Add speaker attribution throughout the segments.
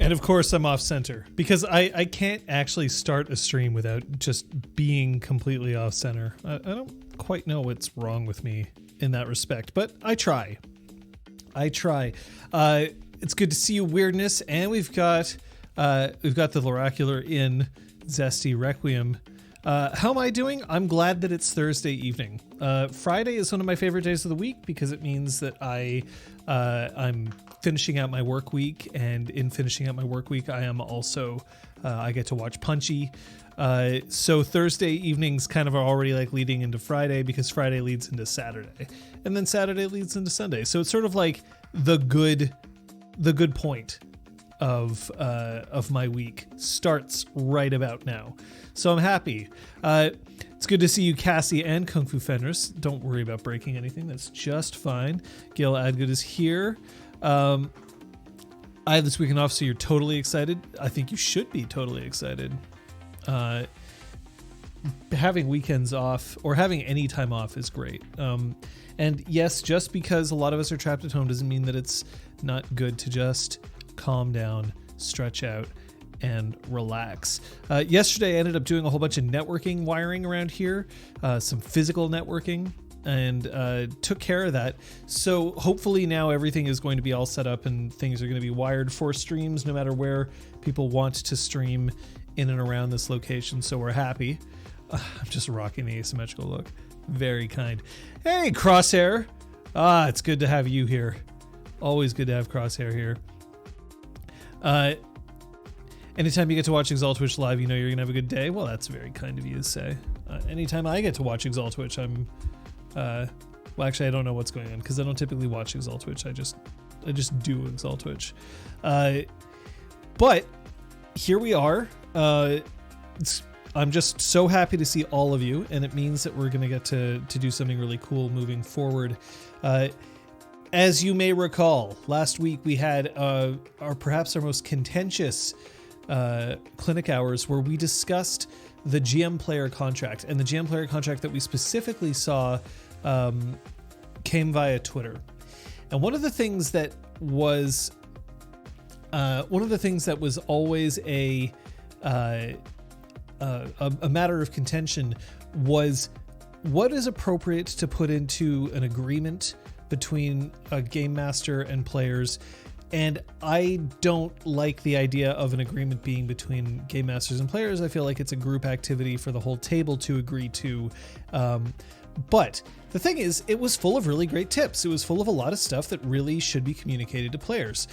Speaker 1: And of course I'm off center because I can't actually start a stream without just being completely off center. I don't quite know what's wrong with me in that respect, but I try. It's good to see you, Weirdness, and we've got the Oracular in Zesty Requiem. How am I doing? I'm glad that it's Thursday evening. Friday is one of my favorite days of the week because it means that I'm finishing out my work week, and in finishing out my work week, I am also I get to watch Punchy. So Thursday evenings kind of are already like leading into Friday because Friday leads into Saturday, and then Saturday leads into Sunday. So it's sort of like the good point of my week starts right about now. So I'm happy. It's good to see you, Cassie and Kung Fu Fenris. Don't worry about breaking anything. That's just fine. Gil Adgood is here. I have this weekend off, so you're totally excited. I think you should be totally excited. Having weekends off or having any time off is great. And yes, just because a lot of us are trapped at home doesn't mean that it's not good to just calm down, stretch out, and relax. Yesterday I ended up doing a whole bunch of networking wiring around here, some physical networking, and took care of that. So hopefully now everything is going to be all set up and things are going to be wired for streams no matter where people want to stream in and around this location. So we're happy. I'm just rocking the asymmetrical look. Very kind. Hey, Crosshair. It's good to have you here. Always good to have Crosshair here. Anytime you get to watch Exaltwitch live, you know you're gonna have a good day. Well, that's very kind of you to say. Anytime I get to watch Exaltwitch, I'm well, actually I don't know what's going on because I don't typically watch Exaltwitch. I just do Exaltwitch. But here we are. I'm just so happy to see all of you, and it means that we're gonna get to do something really cool moving forward. As you may recall, last week we had perhaps our most contentious clinic hours where we discussed the GM player contract, and the GM player contract that we specifically saw came via Twitter. And one of the things that was always a matter of contention was what is appropriate to put into an agreement between a game master and players. And I don't like the idea of an agreement being between game masters and players. I feel like it's a group activity for the whole table to agree to. But the thing is, it was full of really great tips. It was full of a lot of stuff that really should be communicated to players.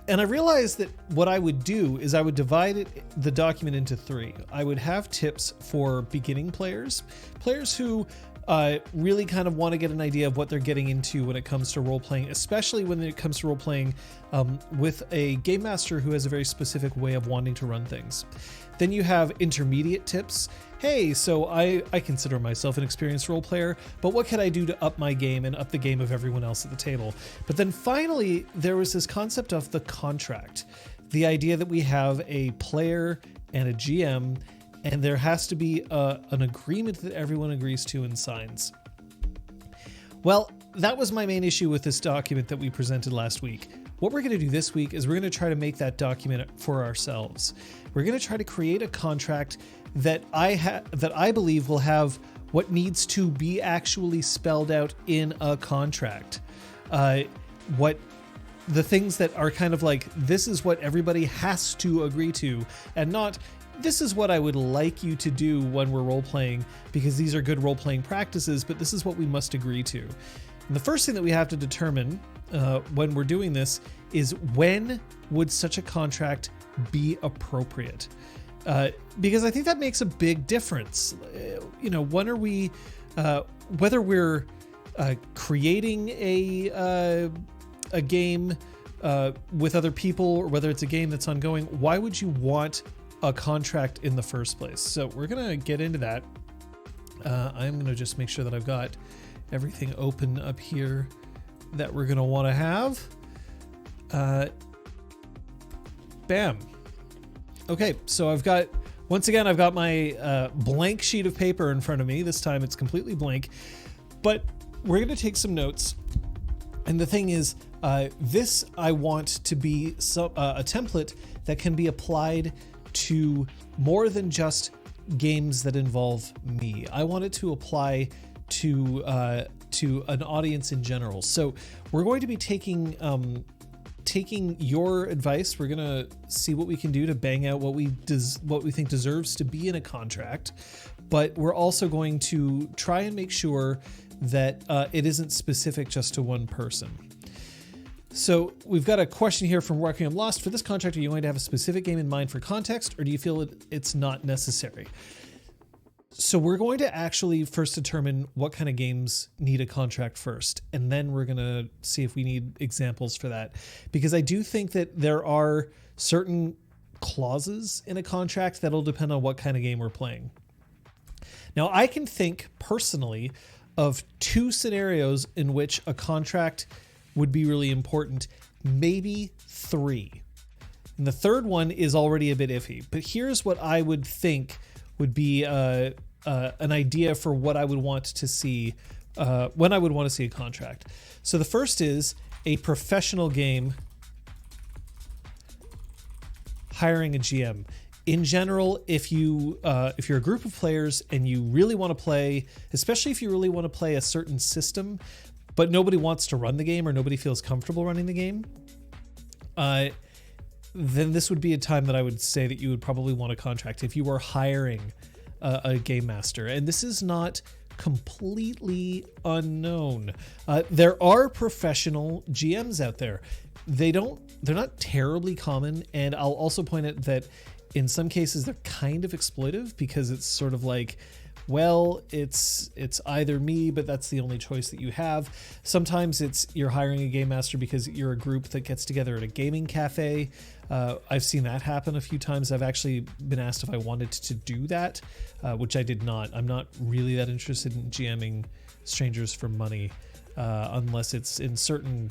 Speaker 1: And I realized that what I would do is I would divide the document into three. I would have tips for beginning players who really kind of want to get an idea of what they're getting into when it comes to role-playing, especially when it comes to role-playing with a game master who has a very specific way of wanting to run things. Then you have intermediate tips. Hey, so I consider myself an experienced role player, but what can I do to up my game and up the game of everyone else at the table? But then finally, there was this concept of the contract. The idea that we have a player and a GM, and there has to be an agreement that everyone agrees to and signs. Well, that was my main issue with this document that we presented last week. What we're going to do this week is we're going to try to make that document for ourselves. We're going to try to create a contract that I believe will have what needs to be actually spelled out in a contract. What the things that are kind of like, this is what everybody has to agree to, and not, this is what I would like you to do when we're role-playing because these are good role-playing practices, but this is what we must agree to. And the first thing that we have to determine when we're doing this is when would such a contract be appropriate? Because I think that makes a big difference. When are we, whether we're creating a game with other people or whether it's a game that's ongoing, why would you want a contract in the first place? So we're going to get into that. I'm going to just make sure that I've got everything open up here that we're going to want to have. Bam. Okay, so I've got my blank sheet of paper in front of me. This time it's completely blank, but we're going to take some notes. And the thing is, This I want to be a template that can be applied to more than just games that involve me. I want it to apply to an audience in general. So we're going to be taking your advice. We're gonna see what we can do to bang out what we think deserves to be in a contract, but we're also going to try and make sure that it isn't specific just to one person. So we've got a question here from Requiem Lost. For this contract, are you going to have a specific game in mind for context, or do you feel it's not necessary? So we're going to actually first determine what kind of games need a contract first, and then we're going to see if we need examples for that. Because I do think that there are certain clauses in a contract that'll depend on what kind of game we're playing. Now, I can think personally of 2 scenarios in which a contract would be really important, maybe 3. And the third one is already a bit iffy, but here's what I would think would be an idea for what I would want to see when I would want to see a contract. So the first is a professional game hiring a GM. In general, if you're a group of players and you really want to play, especially if you really want to play a certain system, but nobody wants to run the game or nobody feels comfortable running the game, then this would be a time that I would say that you would probably want a contract if you were hiring a game master. And this is not completely unknown. There are professional GMs out there. They're not terribly common, and I'll also point out that in some cases they're kind of exploitive, because it's sort of like, well, it's either me, but that's the only choice that you have. Sometimes you're hiring a game master because you're a group that gets together at a gaming cafe. I've seen that happen a few times. I've actually been asked if I wanted to do that, which I did not. I'm not really that interested in GMing strangers for money, unless it's in certain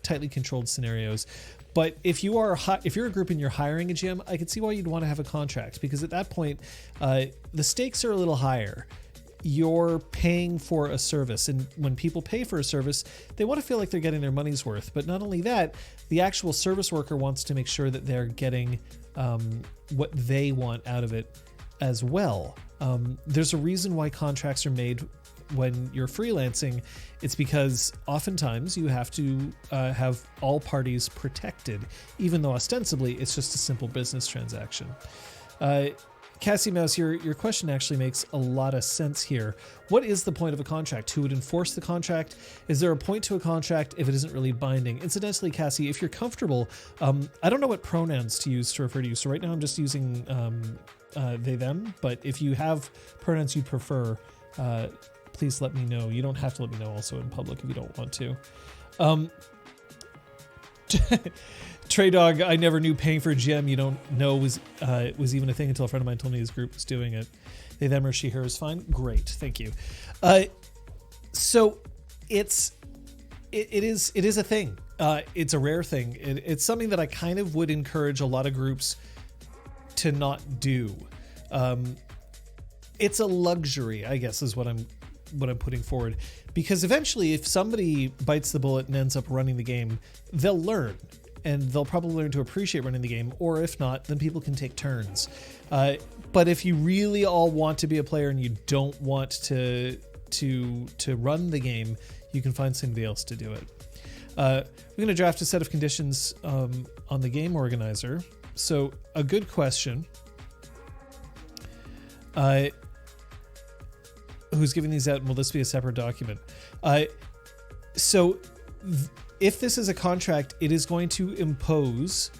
Speaker 1: tightly controlled scenarios. But if you're a group and you're hiring a GM, I could see why you'd want to have a contract, because at that point, the stakes are a little higher. You're paying for a service, and when people pay for a service, they want to feel like they're getting their money's worth. But not only that, the actual service worker wants to make sure that they're getting what they want out of it as well. There's a reason why contracts are made when you're freelancing. It's because oftentimes you have to have all parties protected, even though ostensibly it's just a simple business transaction. Cassie Mouse, your question actually makes a lot of sense here. What is the point of a contract? Who would enforce the contract? Is there a point to a contract if it isn't really binding? Incidentally, Cassie, if you're comfortable, I don't know what pronouns to use to refer to you. So right now I'm just using they, them, but if you have pronouns you prefer, please let me know. You don't have to let me know also in public if you don't want to. Trey Dog, I never knew paying for a GM you don't know was even a thing until a friend of mine told me his group was doing it. They, them, or she, her is fine. Great, thank you. So it is a thing. It's a rare thing. It's something that I kind of would encourage a lot of groups to not do. It's a luxury, I guess, is what I'm putting forward, because eventually if somebody bites the bullet and ends up running the game, they'll learn, and they'll probably learn to appreciate running the game, or if not, then people can take turns. But if you really all want to be a player and you don't want to run the game, you can find somebody else to do it. We're going to draft a set of conditions on the game organizer. So a good question. Who's giving these out, and will this be a separate document? So if this is a contract, it is going to impose,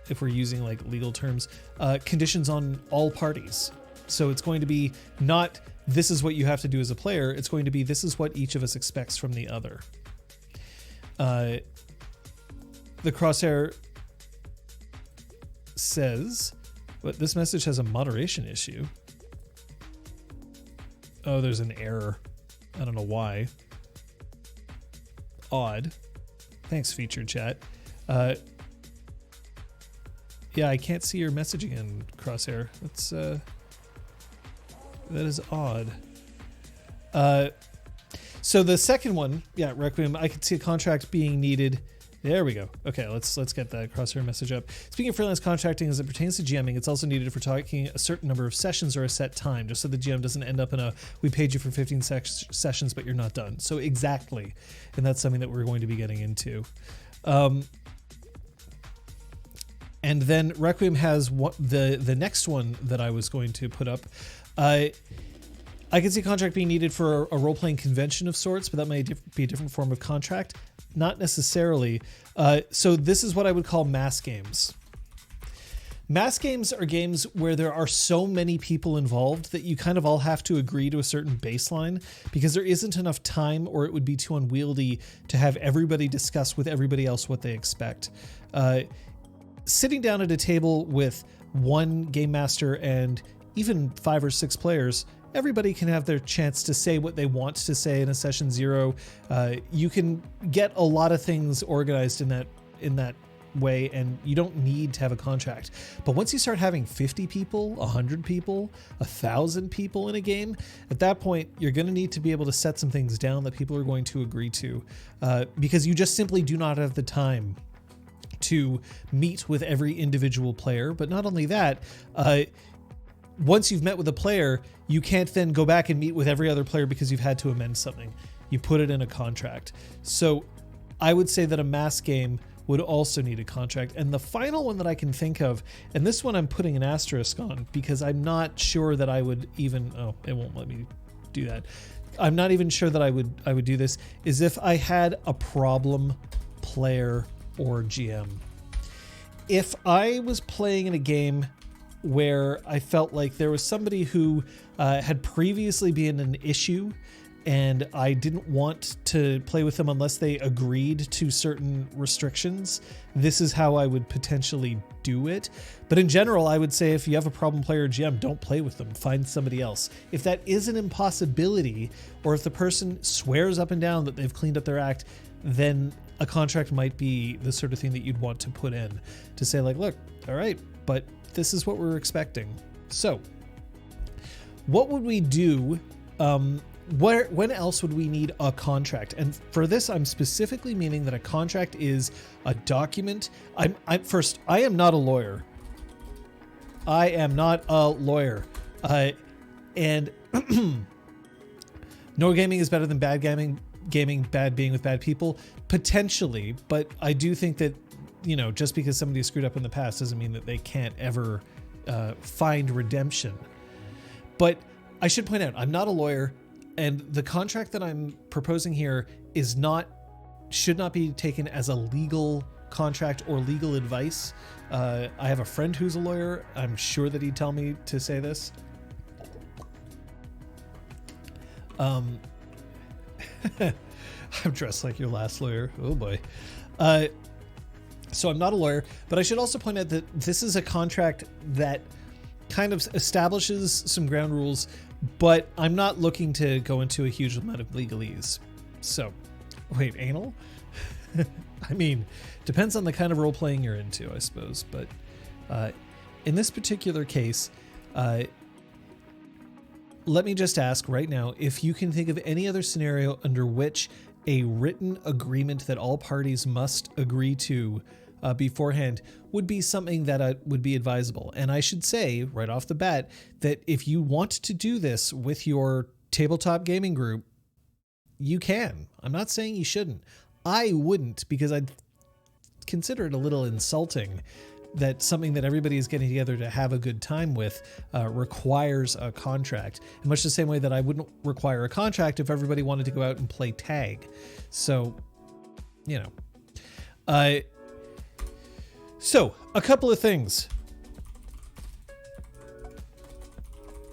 Speaker 1: if we're using like legal terms, conditions on all parties. So it's going to be not, this is what you have to do as a player. It's going to be, this is what each of us expects from the other. The Crosshair says, but this message has a moderation issue. Oh, there's an error. I don't know why. Odd. Thanks, featured chat. Yeah, I can't see your message again, Crosshair. That is odd. So the second one, yeah, Requiem, I could see a contract being needed There we go. Okay, let's get that crosshair message up. Speaking of freelance contracting, as it pertains to GMing, it's also needed for talking a certain number of sessions or a set time, just so the GM doesn't end up in a, we paid you for 15 sessions, but you're not done. So exactly, and that's something that we're going to be getting into. And then Requiem has the next one that I was going to put up. I can see contract being needed for a role-playing convention of sorts, but that may be a different form of contract. Not necessarily. So this is what I would call mass games. Mass games are games where there are so many people involved that you kind of all have to agree to a certain baseline, because there isn't enough time, or it would be too unwieldy to have everybody discuss with everybody else what they expect. Sitting down at a table with one game master and even 5 or 6 players, everybody can have their chance to say what they want to say in a session 0. You can get a lot of things organized in that way, and you don't need to have a contract. But once you start having 50 people, 100 people, 1,000 people in a game, at that point, you're going to need to be able to set some things down that people are going to agree to, because you just simply do not have the time to meet with every individual player. But not only that, once you've met with a player, you can't then go back and meet with every other player because you've had to amend something. You put it in a contract. So I would say that a mass game would also need a contract. And the final one that I can think of, and this one I'm putting an asterisk on because I'm not sure that I would even, oh, it won't let me do that. I'm not even sure that I would do this, is if I had a problem player or GM. If I was playing in a game where I felt like there was somebody who had previously been an issue, and I didn't want to play with them unless they agreed to certain restrictions, this is how I would potentially do it. But in general, I would say if you have a problem player or GM, don't play with them. Find somebody else. If that is an impossibility, or if the person swears up and down that they've cleaned up their act, then a contract might be the sort of thing that you'd want to put in to say like, look, all right, but this is what we're expecting. So what would we do? When else would we need a contract? And for this, I'm specifically meaning that a contract is a document. I am not a lawyer. I am not a lawyer. And no gaming is better than bad gaming. Bad being with bad people, potentially. But I do think that, just because somebody screwed up in the past doesn't mean that they can't ever find redemption. But I should point out, I'm not a lawyer. And the contract that I'm proposing here should not be taken as a legal contract or legal advice. I have a friend who's a lawyer. I'm sure that he'd tell me to say this. I'm dressed like your last lawyer. Oh boy. So I'm not a lawyer, but I should also point out that this is a contract that kind of establishes some ground rules, but I'm not looking to go into a huge amount of legalese. So, wait, anal? I mean, depends on the kind of role-playing you're into, I suppose. But in this particular case, let me just ask right now if you can think of any other scenario under which a written agreement that all parties must agree to beforehand would be something that would be advisable. And I should say right off the bat that if you want to do this with your tabletop gaming group, you can. I'm not saying you shouldn't. I wouldn't, because I'd consider it a little insulting that something that everybody is getting together to have a good time with requires a contract. In much the same way that I wouldn't require a contract if everybody wanted to go out and play tag. So, So, a couple of things.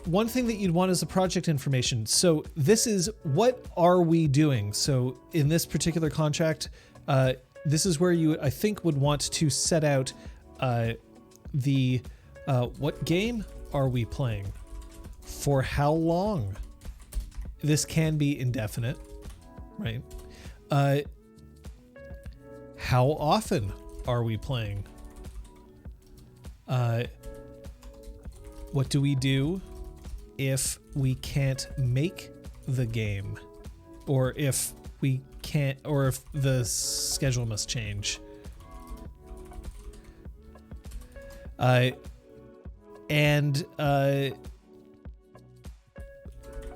Speaker 1: One thing that you'd want is the project information. So this is, what are we doing? So in this particular contract, this is where you, I think, would want to set out what game are we playing? For how long? This can be indefinite, right? How often are we playing? What do we do if we can't make the game? Or if we can't, or if the schedule must change. And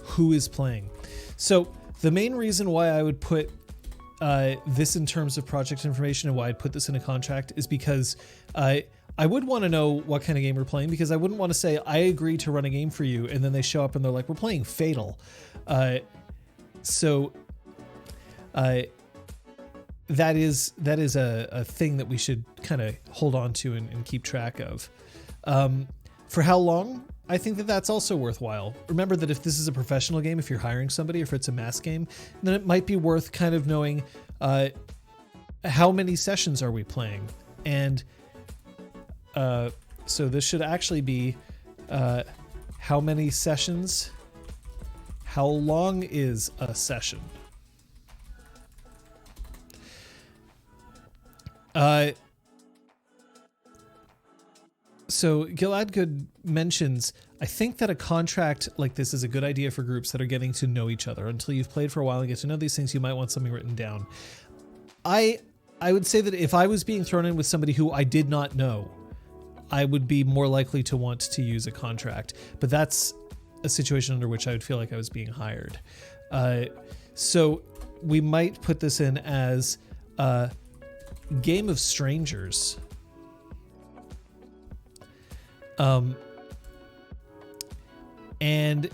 Speaker 1: who is playing. So the main reason why I would put this in terms of project information and why I'd put this in a contract is because I would want to know what kind of game we're playing, because I wouldn't want to say I agree to run a game for you and then they show up and they're like, we're playing Fatal. So that is a thing that we should kind of hold on to and keep track of. For how long? I think that that's also worthwhile. Remember that if this is a professional game, if you're hiring somebody, or if it's a mass game, then it might be worth kind of knowing how many sessions are we playing. And so this should actually be how many sessions, how long is a session? So Gilad Good mentions, I think that a contract like this is a good idea for groups that are getting to know each other. Until you've played for a while and get to know these things, you might want something written down. I would say that if I was being thrown in with somebody who I did not know, I would be more likely to want to use a contract. But that's a situation under which I would feel like I was being hired. So we might put this in as a game of strangers. And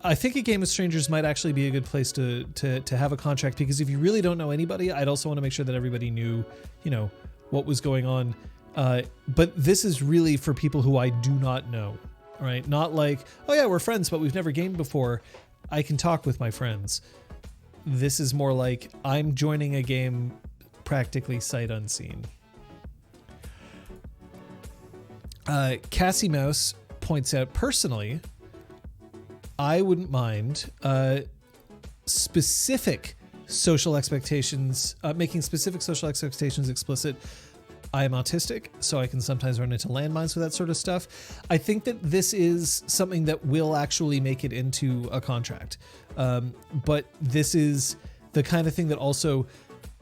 Speaker 1: I think a game of strangers might actually be a good place to have a contract, because if you really don't know anybody, I'd also want to make sure that everybody knew, what was going on. But this is really for people who I do not know, right? Not like, oh yeah, we're friends, but we've never gamed before. I can talk with my friends. This is more like I'm joining a game practically sight unseen. Cassie Mouse points out, personally, I wouldn't mind specific social expectations, making specific social expectations explicit. I am autistic, so I can sometimes run into landmines with that sort of stuff. I think that this is something that will actually make it into a contract. But this is the kind of thing that also,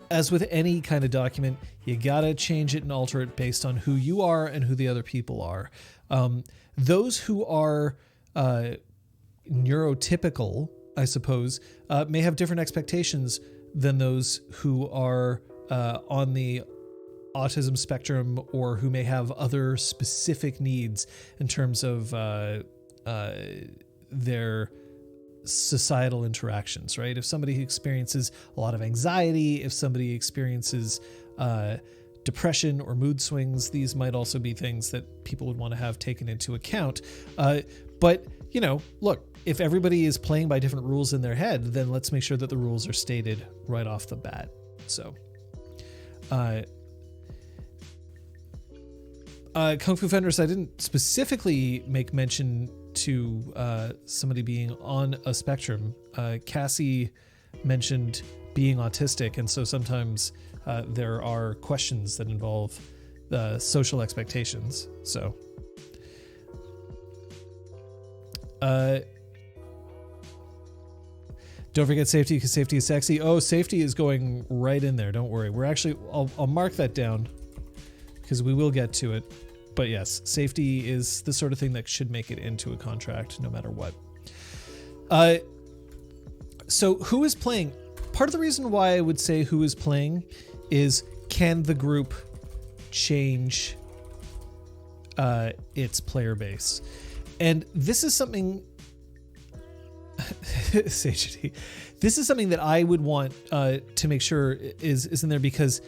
Speaker 1: as with any kind of document, you gotta change it and alter it based on who you are and who the other people are. Those who are neurotypical, I suppose, may have different expectations than those who are on the autism spectrum, or who may have other specific needs in terms of their societal interactions, right? If somebody experiences a lot of anxiety, if somebody experiences depression or mood swings, these might also be things that people would want to have taken into account. But, look, if everybody is playing by different rules in their head, then let's make sure that the rules are stated right off the bat. So, Kung Fu Fenders, I didn't specifically make mention to somebody being on a spectrum. Cassie mentioned being autistic, and so sometimes there are questions that involve social expectations. So, don't forget safety, because safety is sexy. Oh, safety is going right in there. Don't worry. We're actually, I'll mark that down, because we will get to it. But yes, safety is the sort of thing that should make it into a contract no matter what. So who is playing? Part of the reason why I would say who is playing is, can the group change its player base? And this is something, Sagety, this is something that I would want to make sure is in there, because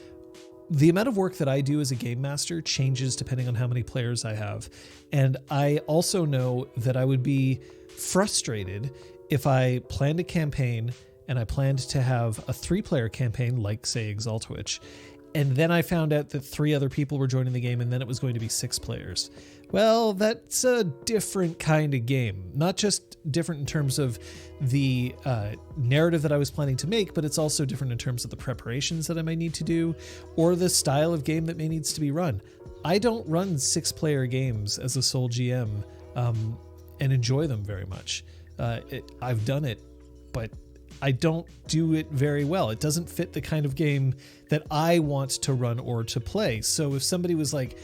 Speaker 1: the amount of work that I do as a game master changes depending on how many players I have. And I also know that I would be frustrated if I planned a campaign and I planned to have a 3-player campaign, like say Exaltwitch, and then I found out that 3 other people were joining the game, and then it was going to be 6 players. Well, that's a different kind of game. Not just different in terms of the narrative that I was planning to make, but it's also different in terms of the preparations that I might need to do, or the style of game that may needs to be run. I don't run 6-player games as a sole GM and enjoy them very much. I've done it, but I don't do it very well. It doesn't fit the kind of game that I want to run or to play. So if somebody was like,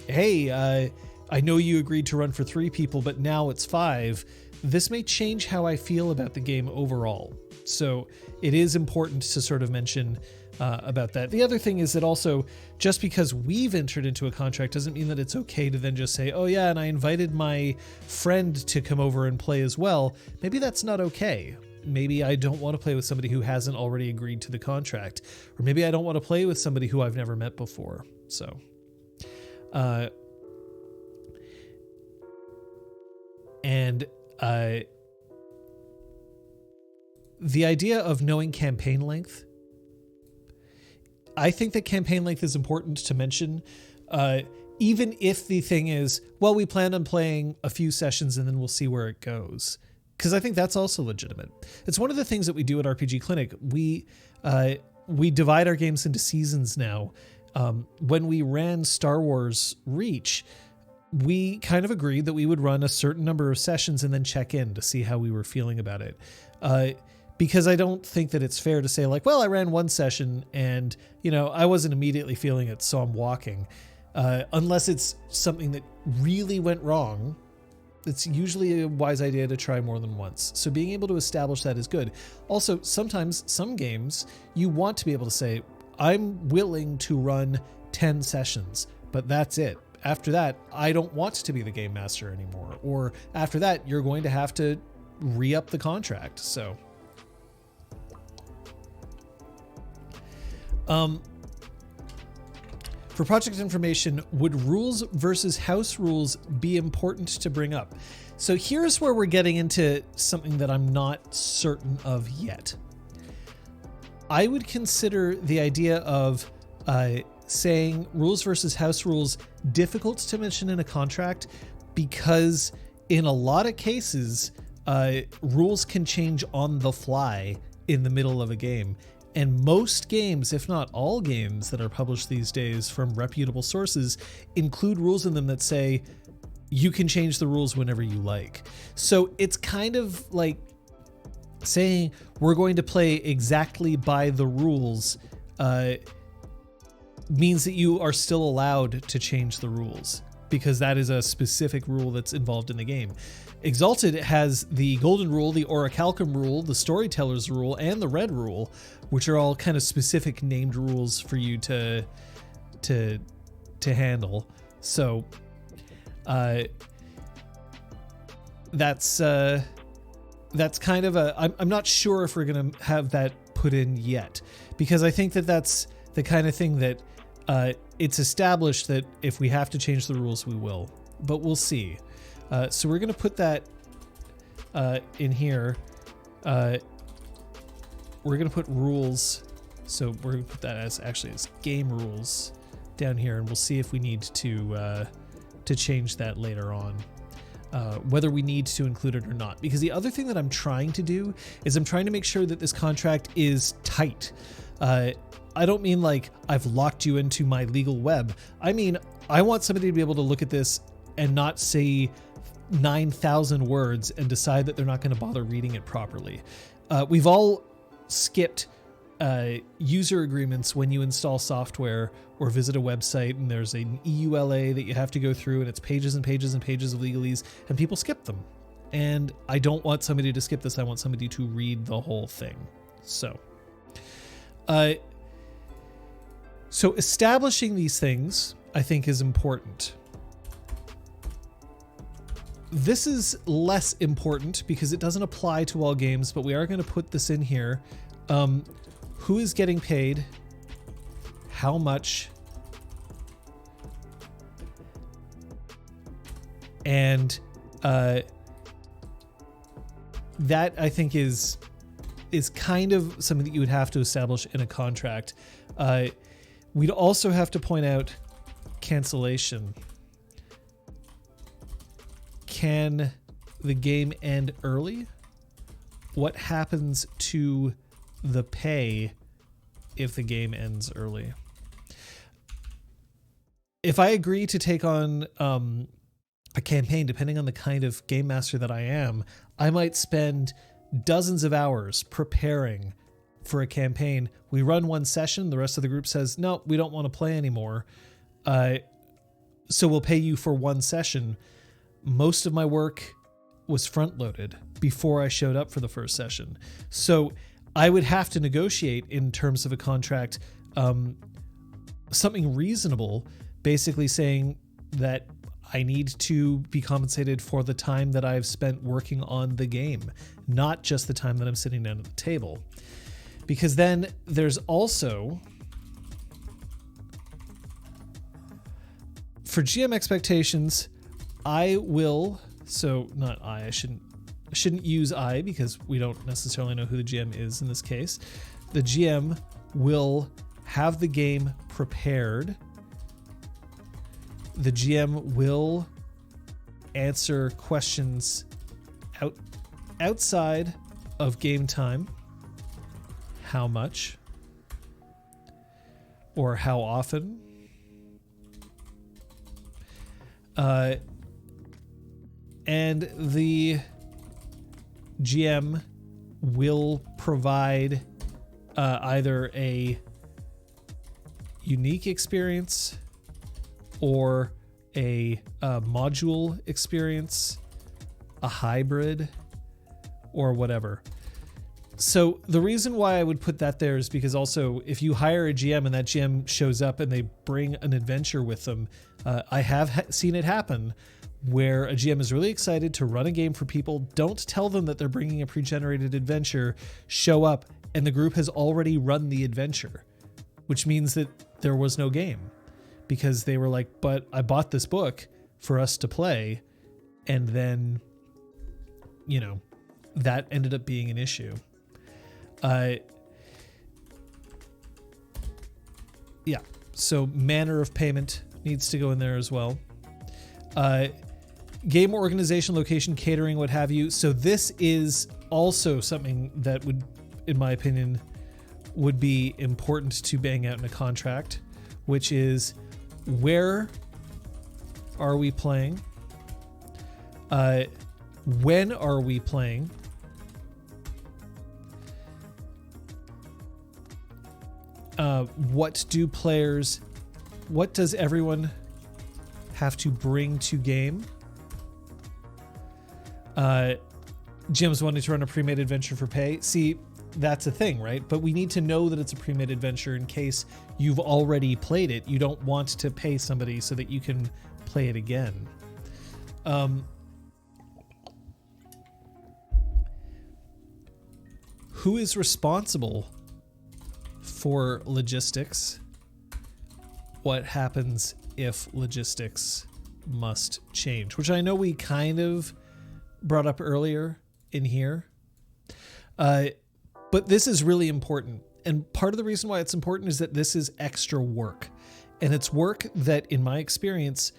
Speaker 1: hey, I know you agreed to run for 3 people, but now it's 5, this may change how I feel about the game overall. So it is important to sort of mention about that. The other thing is that also, just because we've entered into a contract doesn't mean that it's okay to then just say, oh yeah, and I invited my friend to come over and play as well. Maybe that's not okay. Maybe I don't want to play with somebody who hasn't already agreed to the contract, or maybe I don't want to play with somebody who I've never met before. So, the idea of knowing campaign length, I think that campaign length is important to mention, even if the thing is, well, we plan on playing a few sessions and then we'll see where it goes. Because I think that's also legitimate. It's one of the things that we do at RPG Clinic. We divide our games into seasons now. When we ran Star Wars Reach, we kind of agreed that we would run a certain number of sessions and then check in to see how we were feeling about it. Because I don't think that it's fair to say like, well, I ran 1 session and, I wasn't immediately feeling it, so I'm walking. Unless it's something that really went wrong, it's usually a wise idea to try more than once. So being able to establish that is good. Also, sometimes some games you want to be able to say, I'm willing to run 10 sessions, but that's it. After that, I don't want to be the game master anymore. Or after that, you're going to have to re-up the contract. So, for project information, would rules versus house rules be important to bring up? So here's where we're getting into something that I'm not certain of yet. I would consider the idea of saying rules versus house rules difficult to mention in a contract, because in a lot of cases, rules can change on the fly in the middle of a game. And most games, if not all games that are published these days from reputable sources, include rules in them that say you can change the rules whenever you like. So it's kind of like saying we're going to play exactly by the rules means that you are still allowed to change the rules, because that is a specific rule that's involved in the game. Exalted has the golden rule, the orichalcum rule, the storyteller's rule, and the red rule, which are all kind of specific named rules for you to handle. So that's kind of I'm not sure if we're going to have that put in yet, because I think that that's the kind of thing that it's established that if we have to change the rules, we will, but we'll see. So we're going to put that in here. We're going to put rules. So we're going to put that as game rules down here, and we'll see if we need to change that later on. Whether we need to include it or not. Because the other thing that I'm trying to do is I'm trying to make sure that this contract is tight. I don't mean like I've locked you into my legal web. I mean, I want somebody to be able to look at this and not say 9,000 words and decide that they're not going to bother reading it properly. We've all skipped user agreements when you install software or visit a website, and there's an EULA that you have to go through, and it's pages and pages and pages of legalese, and people skip them. And I don't want somebody to skip this. I want somebody to read the whole thing. So establishing these things, I think, is important. This is less important because it doesn't apply to all games, but we are going to put this in here. Who is getting paid? How much? And that, I think, is kind of something that you would have to establish in a contract. We'd also have to point out cancellation. Can the game end early? What happens to the pay if the game ends early? If I agree to take on a campaign, depending on the kind of game master that I am, I might spend dozens of hours preparing for a campaign. We run one session. The rest of the group says, no, we don't want to play anymore. So we'll pay you for one session. Most of my work was front loaded before I showed up for the first session. So I would have to negotiate in terms of a contract, something reasonable, basically saying that I need to be compensated for the time that I've spent working on the game, not just the time that I'm sitting down at the table. Because then there's also, for GM expectations, I shouldn't use I because we don't necessarily know who the GM is in this case. The GM will have the game prepared. The GM will answer questions outside of game time. How much? Or how often? And the GM will provide either a unique experience or a module experience, a hybrid, or whatever. So the reason why I would put that there is because also if you hire a GM and that GM shows up and they bring an adventure with them, I have seen it happen where a GM is really excited to run a game for people, don't tell them that they're bringing a pre-generated adventure, show up, and the group has already run the adventure, which means that there was no game because they were like, but I bought this book for us to play, and then, that ended up being an issue. So manner of payment needs to go in there as well. Game organization, location, catering, what have you. So this is also something that would, in my opinion, would be important to bang out in a contract, which is where are we playing? When are we playing? What does everyone have to bring to game? Jim's wanting to run a pre-made adventure for pay. See, that's a thing, right? But we need to know that it's a pre-made adventure in case you've already played it. You don't want to pay somebody so that you can play it again. Who is responsible for logistics? What happens if logistics must change? Which I know we kind of brought up earlier in here. But this is really important. And part of the reason why it's important is that this is extra work. And it's work that, in my experience,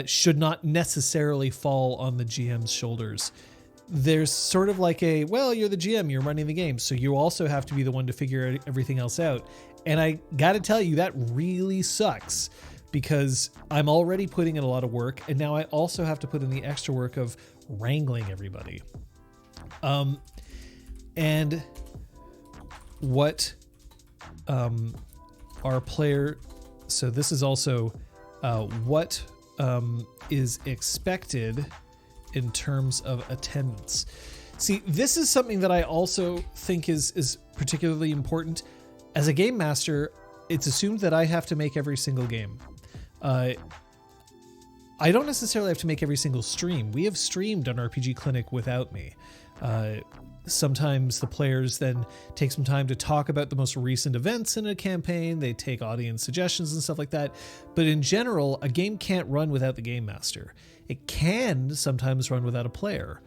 Speaker 1: should not necessarily fall on the GM's shoulders. There's sort of like well, you're the GM, you're running the game, so you also have to be the one to figure everything else out. And I gotta tell you, that really sucks because I'm already putting in a lot of work, and now I also have to put in the extra work of wrangling everybody. And what our player, so this is also what is expected in terms of attendance. See, this is something that I also think is particularly important. As a game master, it's assumed that I have to make every single game. I don't necessarily have to make every single stream. We have streamed on RPGClinic without me. Sometimes the players then take some time to talk about the most recent events in a campaign. They take audience suggestions and stuff like that. But in general, a game can't run without the game master. It can sometimes run without a player.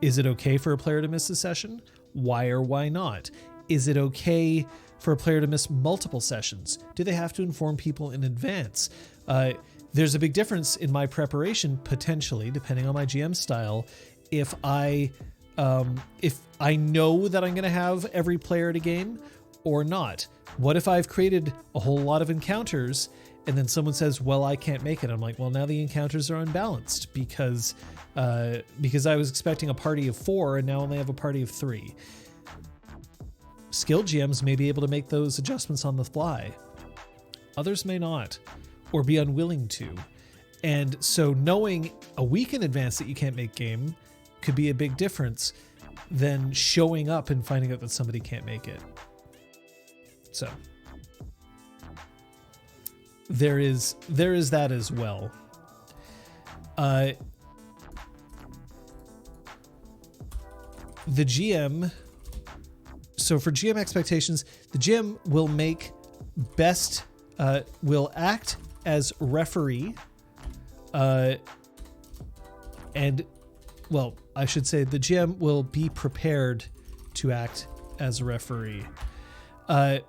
Speaker 1: Is it okay for a player to miss a session? Why or why not? Is it okay for a player to miss multiple sessions? Do they have to inform people in advance? There's a big difference in my preparation, potentially, depending on my GM style, if I know that I'm going to have every player at a game or not. What if I've created a whole lot of encounters and then someone says, well, I can't make it. I'm like, well, now the encounters are unbalanced because I was expecting a party of 4 and now only have a party of 3. Skilled GMs may be able to make those adjustments on the fly. Others may not, or be unwilling to. And so knowing a week in advance that you can't make game could be a big difference than showing up and finding out that somebody can't make it. So there is that as well. The GM. So for GM expectations, the GM will will act as referee, and, well, I should say the GM will be prepared to act as a referee. Not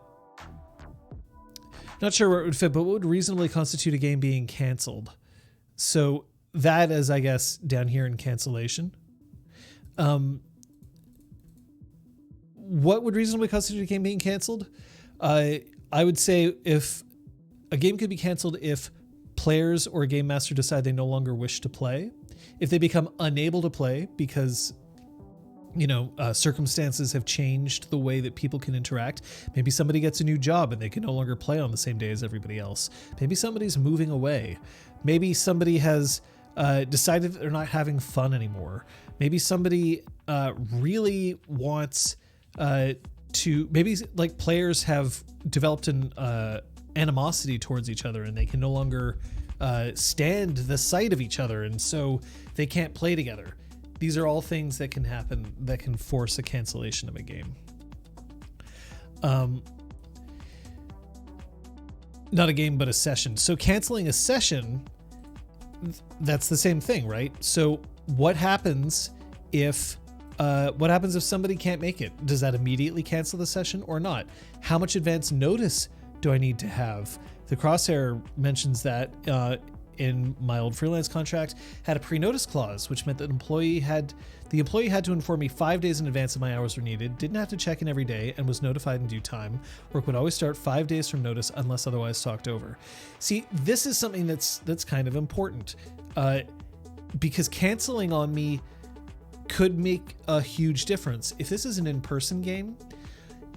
Speaker 1: sure where it would fit, but what would reasonably constitute a game being canceled? So that is, I guess, down here in cancellation. What would reasonably constitute a game being canceled? I would say if a game could be canceled if players or a game master decide they no longer wish to play, if they become unable to play because, circumstances have changed the way that people can interact. Maybe somebody gets a new job and they can no longer play on the same day as everybody else. Maybe somebody's moving away. Maybe somebody has decided that they're not having fun anymore. Maybe somebody really wants maybe like players have developed an animosity towards each other and they can no longer stand the sight of each other, and so they can't play together. These are all things that can happen that can force a cancellation of a game. Not a game, but a session. So canceling a session, that's the same thing, right? So what happens if somebody can't make it? Does that immediately cancel the session or not? How much advance notice do I need to have? The Crosshair mentions that in my old freelance contract had a pre-notice clause, which meant that the employee had to inform me 5 days in advance if my hours were needed, didn't have to check in every day, and was notified in due time. Work would always start 5 days from notice unless otherwise talked over. See, this is something that's kind of important, because canceling on me could make a huge difference. If this is an in-person game,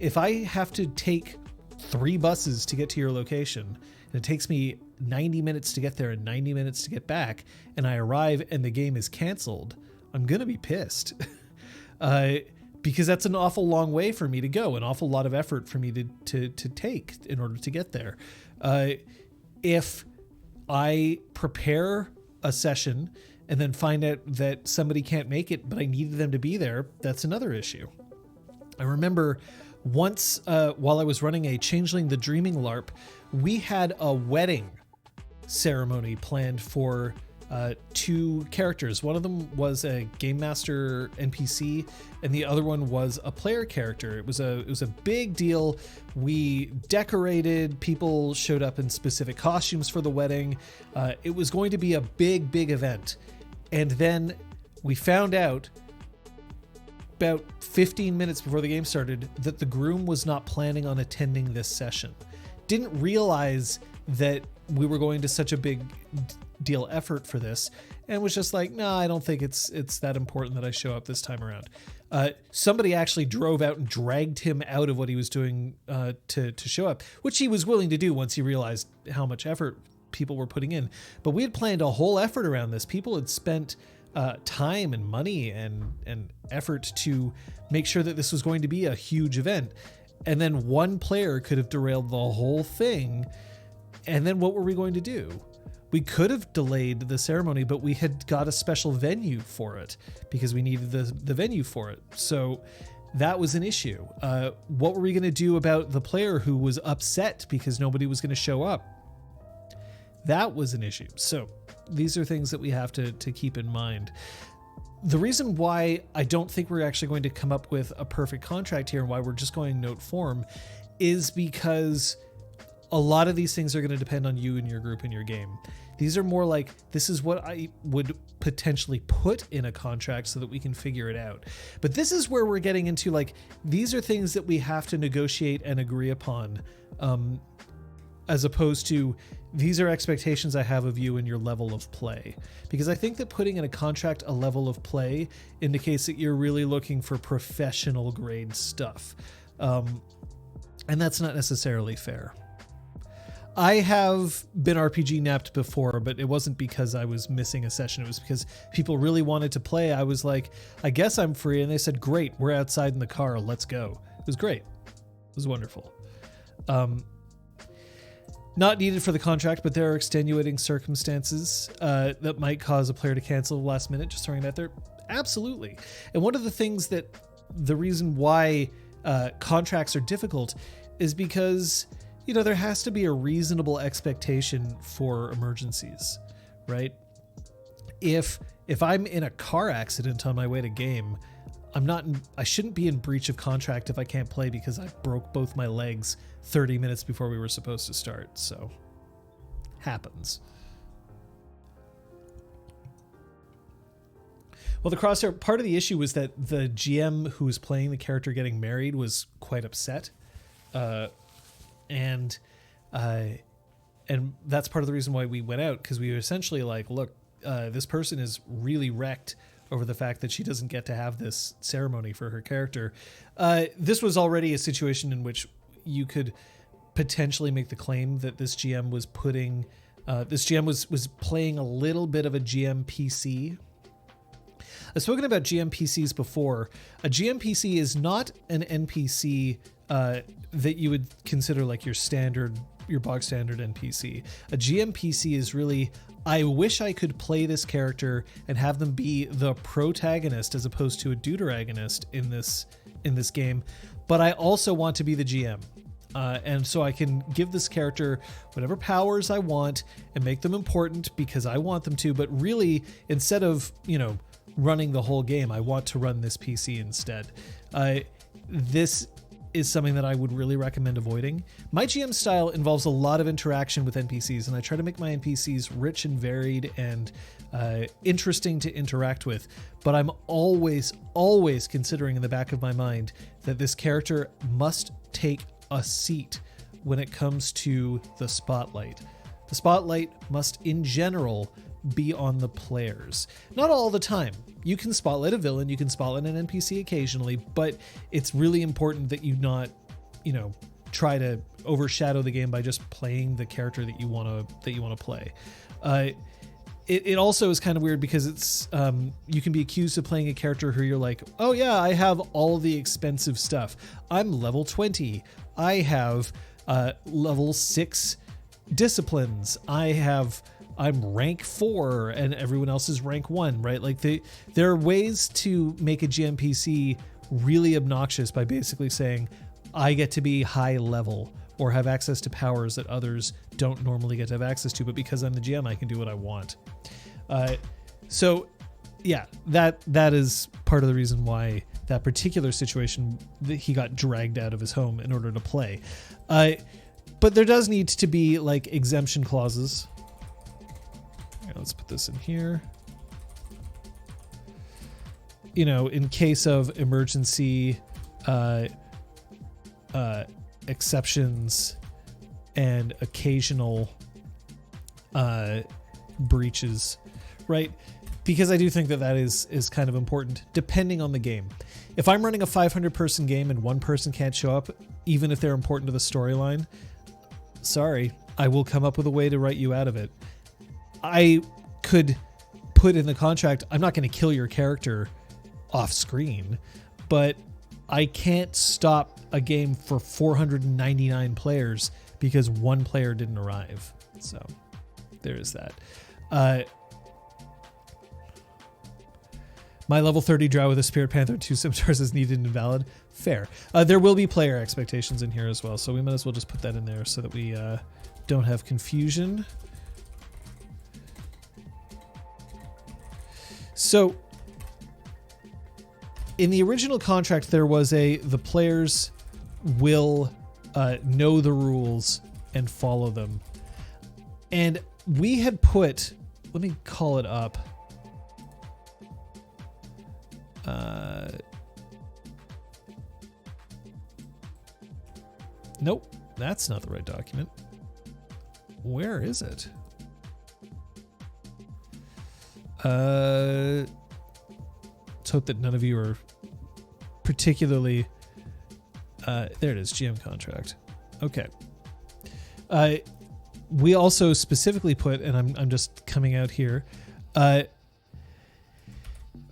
Speaker 1: if I have to take 3 buses to get to your location, and it takes me 90 minutes to get there and 90 minutes to get back, and I arrive and the game is canceled, I'm gonna be pissed. Because that's an awful long way for me to go, an awful lot of effort for me to take in order to get there. If I prepare a session and then find out that somebody can't make it, but I needed them to be there, that's another issue. I remember once, while I was running a Changeling the Dreaming LARP, we had a wedding ceremony planned for 2 characters. One of them was a game master NPC, and the other one was a player character. It was a big deal. We decorated. People showed up in specific costumes for the wedding. It was going to be a big event. And then we found out about 15 minutes before the game started that the groom was not planning on attending this session. Didn't realize that we were going to such a big deal effort for this, and was just like, nah, I don't think it's that important that I show up this time around. Somebody actually drove out and dragged him out of what he was doing to show up, which he was willing to do once he realized how much effort people were putting in. But we had planned a whole effort around this. People had spent time and money and effort to make sure that this was going to be a huge event. And then one player could have derailed the whole thing. And then what were we going to do? We could have delayed the ceremony, but we had got a special venue for it because we needed the venue for it. So that was an issue. What were we going to do about the player who was upset because nobody was going to show up? That was an issue. So these are things that we have to keep in mind. The reason why I don't think we're actually going to come up with a perfect contract here and why we're just going note form is because a lot of these things are going to depend on you and your group and your game. These are more like, this is what I would potentially put in a contract so that we can figure it out. But this is where we're getting into, like, these are things that we have to negotiate and agree upon, as opposed to these are expectations I have of you and your level of play. Because I think that putting in a contract a level of play indicates that you're really looking for professional grade stuff. And that's not necessarily fair. I have been RPG napped before, but it wasn't because I was missing a session. It was because people really wanted to play. I was like, I guess I'm free. And they said, great, we're outside in the car. Let's go. It was great. It was wonderful. Not needed for the contract, but there are extenuating circumstances that might cause a player to cancel last minute. Just throwing it out there. Absolutely. And one of the things that the reason why contracts are difficult is because, you know, there has to be a reasonable expectation for emergencies, right? If I'm in a car accident on my way to game, I shouldn't be in breach of contract if I can't play because I broke both my legs 30 minutes before we were supposed to start. So, happens. Well, the crosshair, part of the issue was that the GM who was playing the character getting married was quite upset. And that's part of the reason why we went out, because we were essentially like, look, this person is really wrecked over the fact that she doesn't get to have this ceremony for her character. This was already a situation in which you could potentially make the claim that this GM was was playing a little bit of a GMPC. I've spoken about GMPCs before. A GMPC is not an NPC that you would consider like your bog standard NPC. A GMPC is really, I wish I could play this character and have them be the protagonist as opposed to a deuteragonist in this game, but I also want to be the GM. And so I can give this character whatever powers I want and make them important because I want them to, but really, instead of, running the whole game, I want to run this PC instead. This is something that I would really recommend avoiding. My GM style involves a lot of interaction with NPCs, and I try to make my NPCs rich and varied and interesting to interact with. But I'm always considering in the back of my mind that this character must take a seat when it comes to the spotlight. The spotlight must, in general, be on the players. Not all the time. You can spotlight a villain, you can spotlight an NPC occasionally, but it's really important that you not, try to overshadow the game by just playing the character that you want to play. It also is kind of weird because it's you can be accused of playing a character who you're like, oh yeah, I have all the expensive stuff. I'm level 20. I have level 6 disciplines. I'm rank 4 and everyone else is rank 1, right? Like there are ways to make a GMPC really obnoxious by basically saying, I get to be high level or have access to powers that others don't normally get to have access to, but because I'm the GM, I can do what I want. So yeah, that is part of the reason why that particular situation that he got dragged out of his home in order to play. But there does need to be like exemption clauses. Let's put this in here. In case of emergency, exceptions and occasional breaches, right? Because I do think that is kind of important depending on the game. If I'm running a 500 person game and one person can't show up, even if they're important to the storyline, sorry, I will come up with a way to write you out of it. I could put in the contract, I'm not going to kill your character off screen, but I can't stop a game for 499 players because one player didn't arrive. So there is that. My level 30 drow with a Spirit Panther and 2 scimitars is needed and invalid. Fair. There will be player expectations in here as well, so we might as well just put that in there so that we don't have confusion. So, in the original contract, there was the players will know the rules and follow them. And we had put, let me call it up. Nope, that's not the right document. Where is it? Let's hope that none of you are particularly... there it is, GM contract. Okay. We also specifically put, and I'm just coming out here,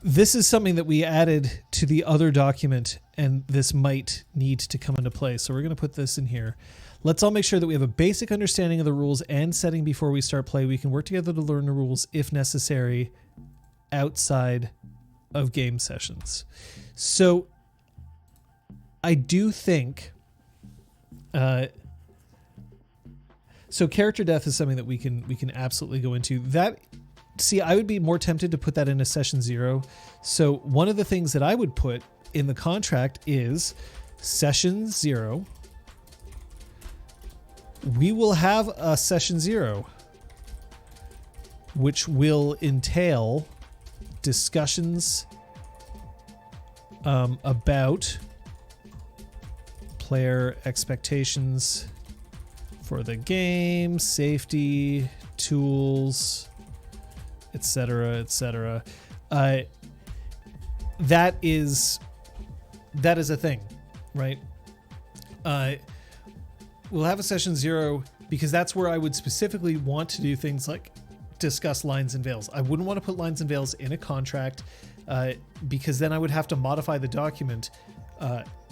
Speaker 1: this is something that we added to the other document, and this might need to come into play. So we're going to put this in here. Let's all make sure that we have a basic understanding of the rules and setting before we start play. We can work together to learn the rules if necessary outside of game sessions. So I do think... so character death is something that we can absolutely go into. That, see, I would be more tempted to put that in a session 0. So one of the things that I would put in the contract is session 0. We will have a session 0, which will entail discussions about player expectations for the game, safety, tools, etc., etc. That is a thing, right? We'll have a session 0 because that's where I would specifically want to do things like discuss lines and veils. I wouldn't want to put lines and veils in a contract because then I would have to modify the document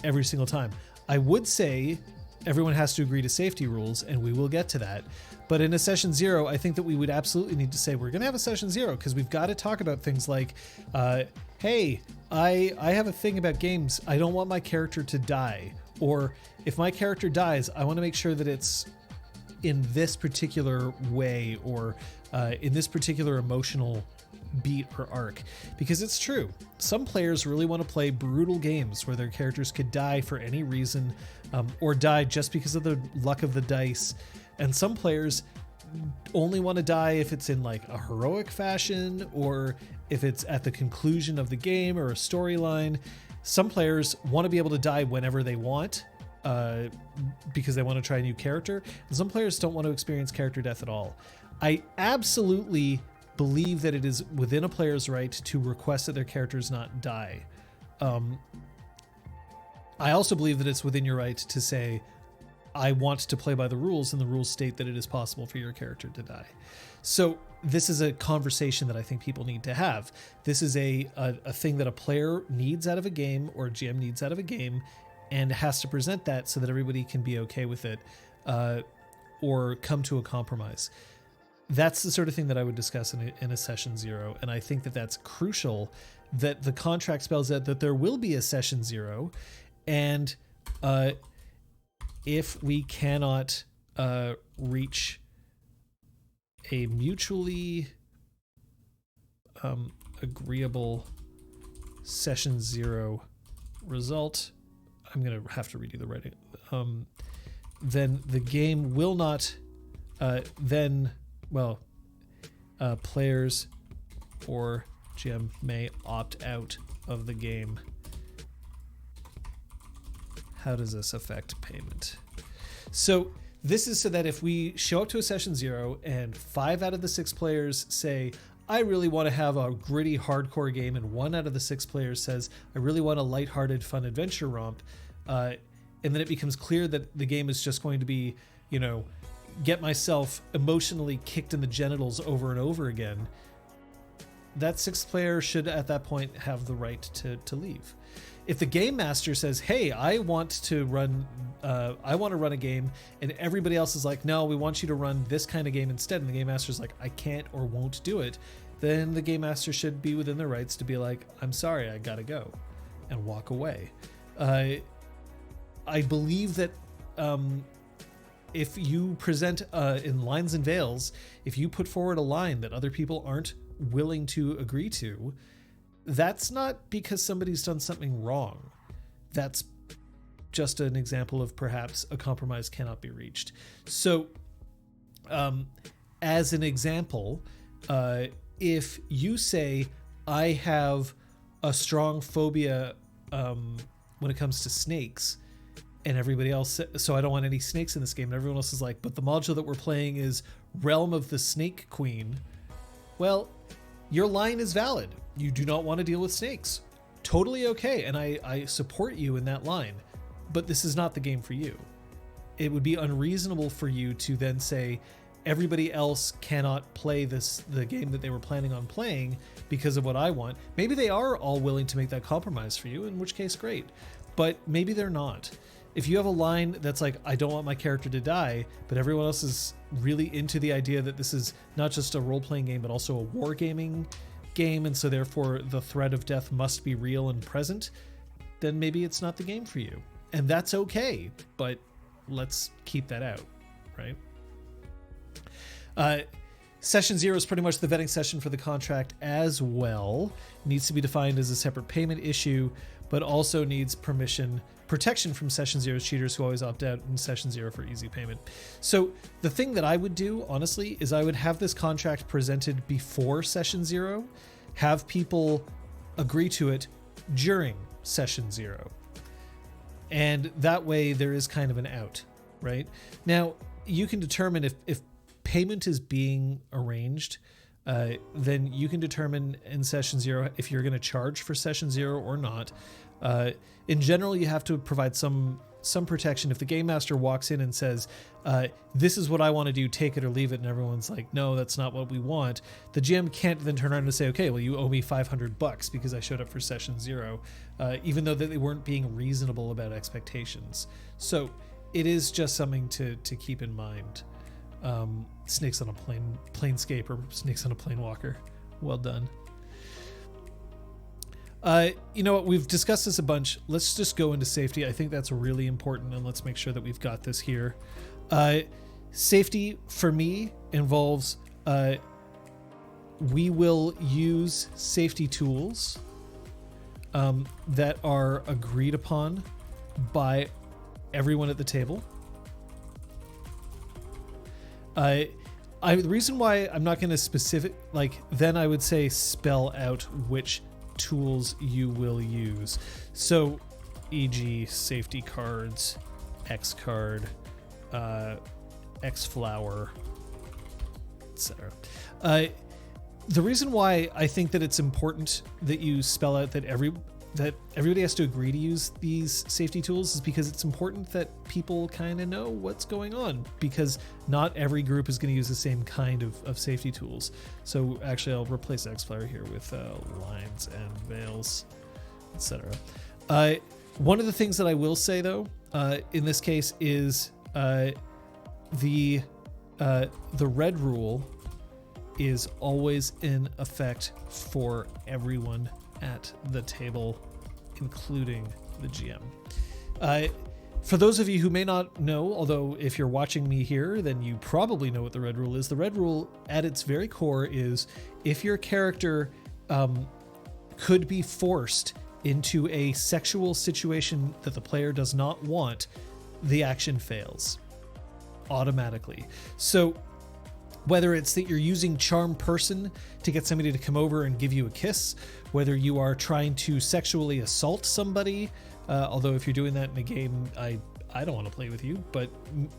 Speaker 1: every single time. I would say everyone has to agree to safety rules, and we will get to that. But in a session 0, I think that we would absolutely need to say we're going to have a session 0 because we've got to talk about things like, hey, I have a thing about games. I don't want my character to die. Or if my character dies, I want to make sure that it's in this particular way or in this particular emotional beat or arc. Because it's true. Some players really want to play brutal games where their characters could die for any reason or die just because of the luck of the dice. And some players only want to die if it's in like a heroic fashion or if it's at the conclusion of the game or a storyline. Some players want to be able to die whenever they want because they want to try a new character. And some players don't want to experience character death at all. I absolutely believe that it is within a player's right to request that their characters not die. I also believe that it's within your right to say, I want to play by the rules, and the rules state that it is possible for your character to die. So this is a conversation that I think people need to have. This is a thing that a player needs out of a game or a GM needs out of a game and has to present that so that everybody can be okay with it or come to a compromise. That's the sort of thing that I would discuss in a session 0. And I think that that's crucial that the contract spells out that there will be a session 0. And if we cannot reach a mutually agreeable session 0 result, I'm going to have to redo the writing, then the game will not, players or GM may opt out of the game. How does this affect payment? So this is so that if we show up to a session 0 and 5 out of the 6 players say, I really want to have a gritty hardcore game, and 1 out of the 6 players says, I really want a lighthearted fun adventure romp, and then it becomes clear that the game is just going to be, get myself emotionally kicked in the genitals over and over again, that 6th player should at that point have the right to leave. If the game master says, hey, I want to run a game, and everybody else is like, no, we want you to run this kind of game instead, and the game master's like, I can't or won't do it, then the game master should be within their rights to be like, I'm sorry, I gotta go, and walk away. I believe that if you present in lines and veils, if you put forward a line that other people aren't willing to agree to, that's not because somebody's done something wrong. That's just an example of perhaps a compromise cannot be reached. So, as an example, if you say, I have a strong phobia when it comes to snakes, And everybody else, so I don't want any snakes in this game. And everyone else is like, but the module that we're playing is Realm of the Snake Queen. Well, your line is valid. You do not want to deal with snakes. Totally okay. And I support you in that line, but this is not the game for you. It would be unreasonable for you to then say everybody else cannot play the game that they were planning on playing because of what I want. Maybe they are all willing to make that compromise for you, in which case, great. But maybe they're not. If you have a line that's like, I don't want my character to die, but everyone else is really into the idea that this is not just a role-playing game, but also a wargaming game, and so therefore the threat of death must be real and present, then maybe it's not the game for you. And that's okay, but let's keep that out, right? Session 0 is pretty much the vetting session for the contract as well. It needs to be defined as a separate payment issue, but also needs protection from Session 0's cheaters who always opt out in Session 0 for easy payment. So the thing that I would do, honestly, is I would have this contract presented before Session 0, have people agree to it during Session 0. And that way there is kind of an out, right? Now, you can determine if payment is being arranged, then you can determine in Session 0 if you're going to charge for Session 0 or not. In general, you have to provide some protection. If the game master walks in and says, this is what I want to do, take it or leave it, and everyone's like, no, that's not what we want, the GM can't then turn around and say, okay, well, you owe me $500 because I showed up for Session 0, even though they weren't being reasonable about expectations. So it is just something to keep in mind. Snakes on a planescape or snakes on a planewalker. Well done. You know what? We've discussed this a bunch. Let's just go into safety. I think that's really important, and let's make sure that we've got this here. Safety for me involves we will use safety tools that are agreed upon by everyone at the table. The reason why I'm not going to then I would say spell out which tools you will use. So, e.g. safety cards, X card, X flower, etc. The reason why I think that it's important that you spell out that everybody has to agree to use these safety tools is because it's important that people kind of know what's going on, because not every group is going to use the same kind of safety tools. So actually I'll replace X-Flower here with lines and veils, etc. One of the things that I will say though, in this case is the red rule is always in effect for everyone at the table, including the GM. For those of you who may not know, although if you're watching me here, then you probably know what the red rule is. The red rule at its very core is if your character could be forced into a sexual situation that the player does not want, the action fails automatically. So whether it's that you're using Charm Person to get somebody to come over and give you a kiss, whether you are trying to sexually assault somebody, although if you're doing that in a game, I don't want to play with you, but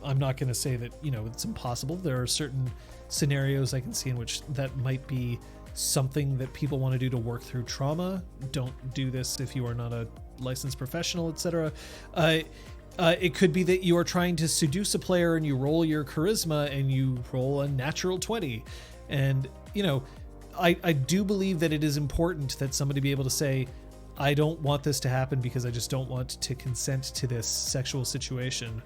Speaker 1: I'm not going to say that, it's impossible. There are certain scenarios I can see in which that might be something that people want to do to work through trauma. Don't do this if you are not a licensed professional, etc. It could be that you are trying to seduce a player and you roll your charisma and you roll a natural 20. And, I do believe that it is important that somebody be able to say, I don't want this to happen because I just don't want to consent to this sexual situation.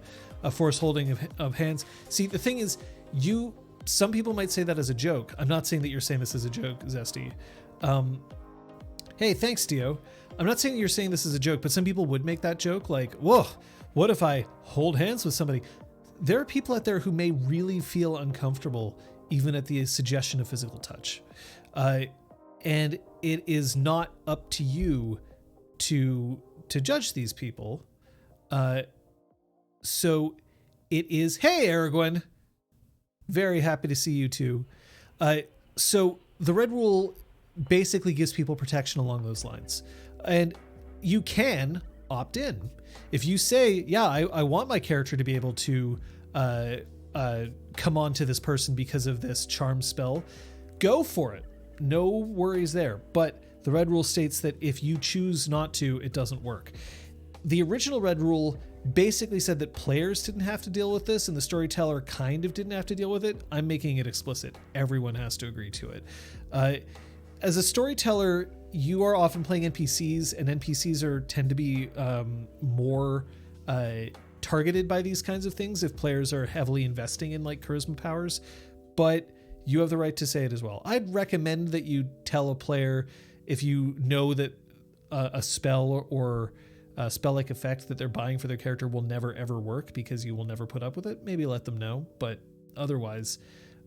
Speaker 1: A forced holding of hands. See, the thing is, some people might say that as a joke. I'm not saying that you're saying this as a joke, Zesty. Hey, thanks, Dio. I'm not saying that you're saying this as a joke, but some people would make that joke like, whoa, what if I hold hands with somebody? There are people out there who may really feel uncomfortable even at the suggestion of physical touch. And it is not up to you to judge these people. So it is, hey, Aragorn, very happy to see you too. So the red rule basically gives people protection along those lines. And you can opt in. If you say, yeah, I want my character to be able to come on to this person because of this charm spell, go for it. No worries there. But the red rule states that if you choose not to, it doesn't work. The original red rule basically said that players didn't have to deal with this and the storyteller kind of didn't have to deal with it. I'm making it explicit. Everyone has to agree to it. As a storyteller, you are often playing NPCs, and NPCs tend to be more targeted by these kinds of things if players are heavily investing in like charisma powers, but you have the right to say it as well. I'd recommend that you tell a player if you know that a spell or a spell-like effect that they're buying for their character will never ever work because you will never put up with it. Maybe let them know, but otherwise,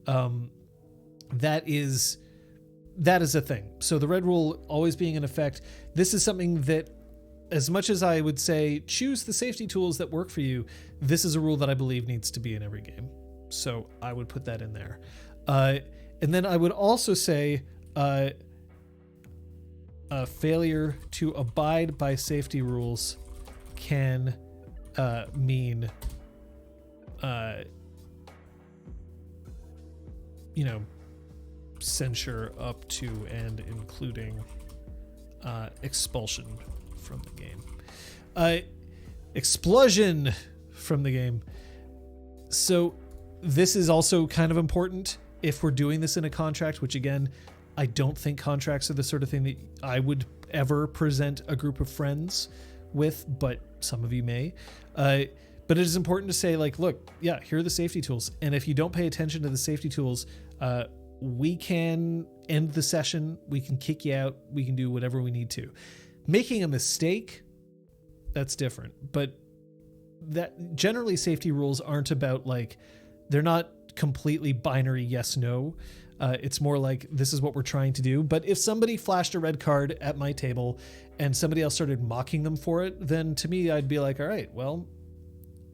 Speaker 1: that is a thing. So the red rule always being in effect, this is something that, as much as I would say choose the safety tools that work for you, this is a rule that I believe needs to be in every game. So I would put that in there. And then I would also say a failure to abide by safety rules can mean, censure up to and including expulsion from the game. Explosion from the game. So this is also kind of important if we're doing this in a contract, which again, I don't think contracts are the sort of thing that I would ever present a group of friends with, but some of you may. But it is important to say, like, look, yeah, here are the safety tools. And if you don't pay attention to the safety tools, we can end the session. We can kick you out. We can do whatever we need to. Making a mistake, that's different. But that generally safety rules aren't about like, they're not completely binary yes, no. It's more like, this is what we're trying to do. But if somebody flashed a red card at my table and somebody else started mocking them for it, then to me, I'd be like, all right, well,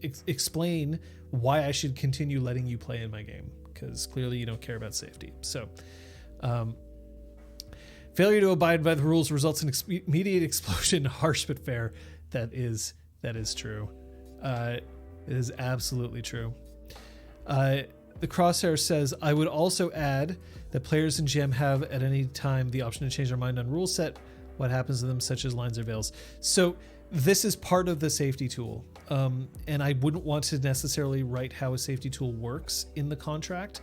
Speaker 1: explain why I should continue letting you play in my game, because clearly you don't care about safety. So failure to abide by the rules results in immediate explosion. Harsh but fair. That is true. It is absolutely true. The Crosshair says, I would also add that players in GM have at any time the option to change their mind on rule set, what happens to them, such as lines or veils. So this is part of the safety tool. And I wouldn't want to necessarily write how a safety tool works in the contract.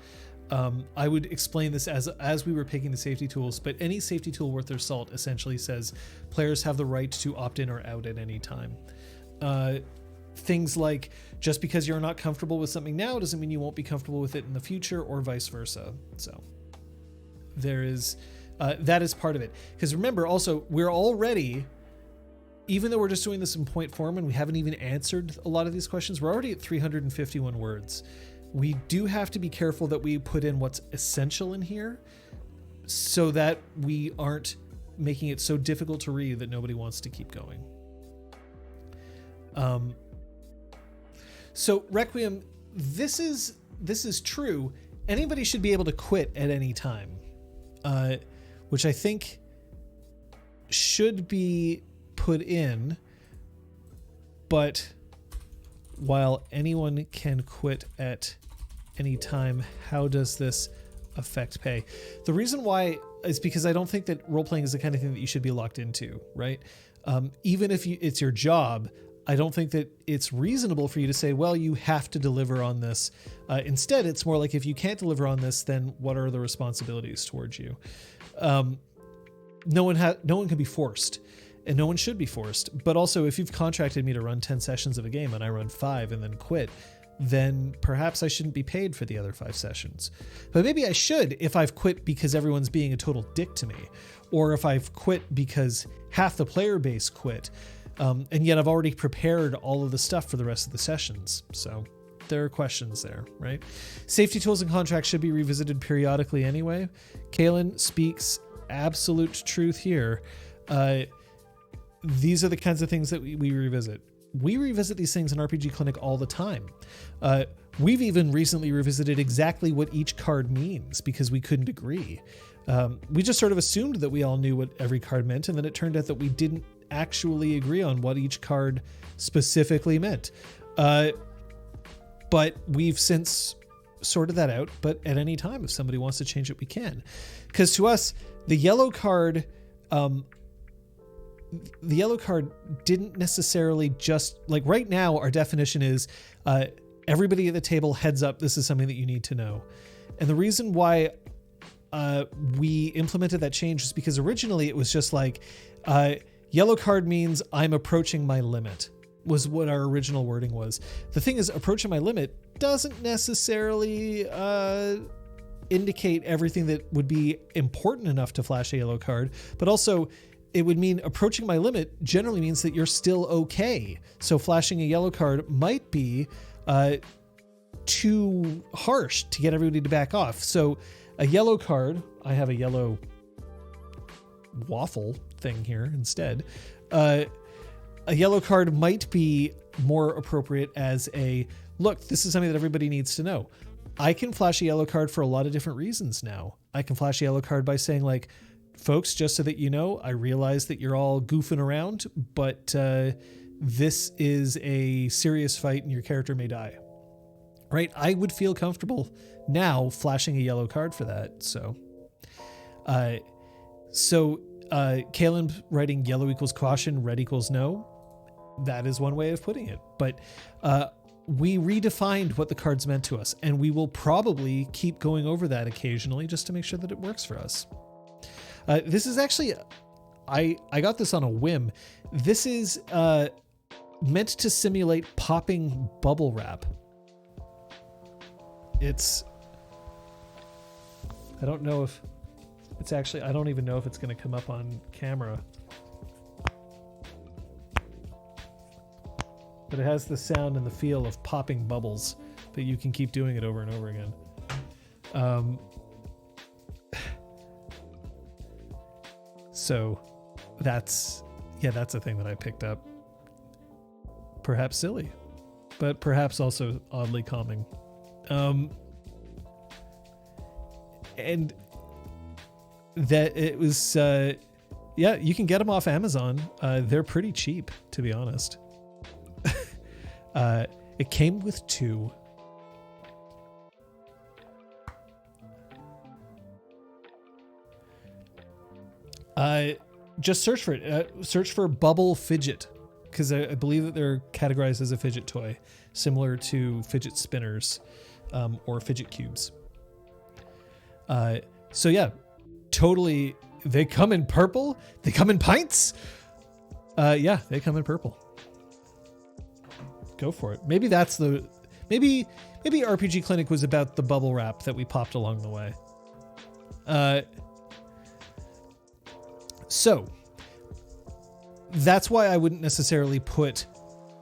Speaker 1: I would explain this as we were picking the safety tools, but any safety tool worth their salt essentially says players have the right to opt in or out at any time. Things like, just because you're not comfortable with something now doesn't mean you won't be comfortable with it in the future, or vice versa. So there is that is part of it. Because remember also, we're already, even though we're just doing this in point form and we haven't even answered a lot of these questions, we're already at 351 words. We do have to be careful that we put in what's essential in here so that we aren't making it so difficult to read that nobody wants to keep going. So Requiem, this is true. Anybody should be able to quit at any time, which I think should be put in. But while anyone can quit at any time, how does this affect pay? The reason why is because I don't think that role-playing is the kind of thing that you should be locked into, right? Even if it's your job, I don't think that it's reasonable for you to say, well, you have to deliver on this. Instead, it's more like, if you can't deliver on this, then what are the responsibilities towards you? No one can be forced, and no one should be forced. But also, if you've contracted me to run 10 sessions of a game and I run 5 and then quit, then perhaps I shouldn't be paid for the other 5 sessions. But maybe I should if I've quit because everyone's being a total dick to me, or if I've quit because half the player base quit. And yet I've already prepared all of the stuff for the rest of the sessions. So there are questions there, right? Safety tools and contracts should be revisited periodically anyway. Kaylin speaks absolute truth here. These are the kinds of things that we revisit. We revisit these things in RPGClinic all the time. We've even recently revisited exactly what each card means because we couldn't agree. We just sort of assumed that we all knew what every card meant, and then it turned out that we didn't actually agree on what each card specifically meant. But we've since sorted that out. But at any time, if somebody wants to change it, we can. Because to us, the yellow card didn't necessarily just, like, right now, our definition is everybody at the table, heads up, this is something that you need to know. And the reason why we implemented that change is because originally it was just like, yellow card means I'm approaching my limit, was what our original wording was. The thing is, approaching my limit doesn't necessarily indicate everything that would be important enough to flash a yellow card, but also it would mean approaching my limit generally means that you're still okay. So flashing a yellow card might be too harsh to get everybody to back off. So a yellow card, I have a yellow waffle thing here instead. A yellow card might be more appropriate as a, look, this is something that everybody needs to know. I can flash a yellow card for a lot of different reasons now. I can flash a yellow card by saying, like, folks, just so that you know, I realize that you're all goofing around, but this is a serious fight and your character may die. Right? I would feel comfortable now flashing a yellow card for that. So Kaylin writing yellow equals caution, red equals no. That is one way of putting it. But we redefined what the cards meant to us, and we will probably keep going over that occasionally just to make sure that it works for us. This is actually, I got this on a whim. This is meant to simulate popping bubble wrap. I don't know if it's actually, I don't even know if it's going to come up on camera. But it has the sound and the feel of popping bubbles, but you can keep doing it over and over again. So that's a thing that I picked up. Perhaps silly, but perhaps also oddly calming. And that it was, you can get them off Amazon. They're pretty cheap, to be honest. It came with 2. Just search for it. Search for Bubble Fidget, because I believe that they're categorized as a fidget toy, similar to fidget spinners or fidget cubes. So yeah, totally. They come in purple. They come in pints. Yeah, they come in purple. Go for it. Maybe that's the, maybe RPG Clinic was about the bubble wrap that we popped along the way. So that's why I wouldn't necessarily put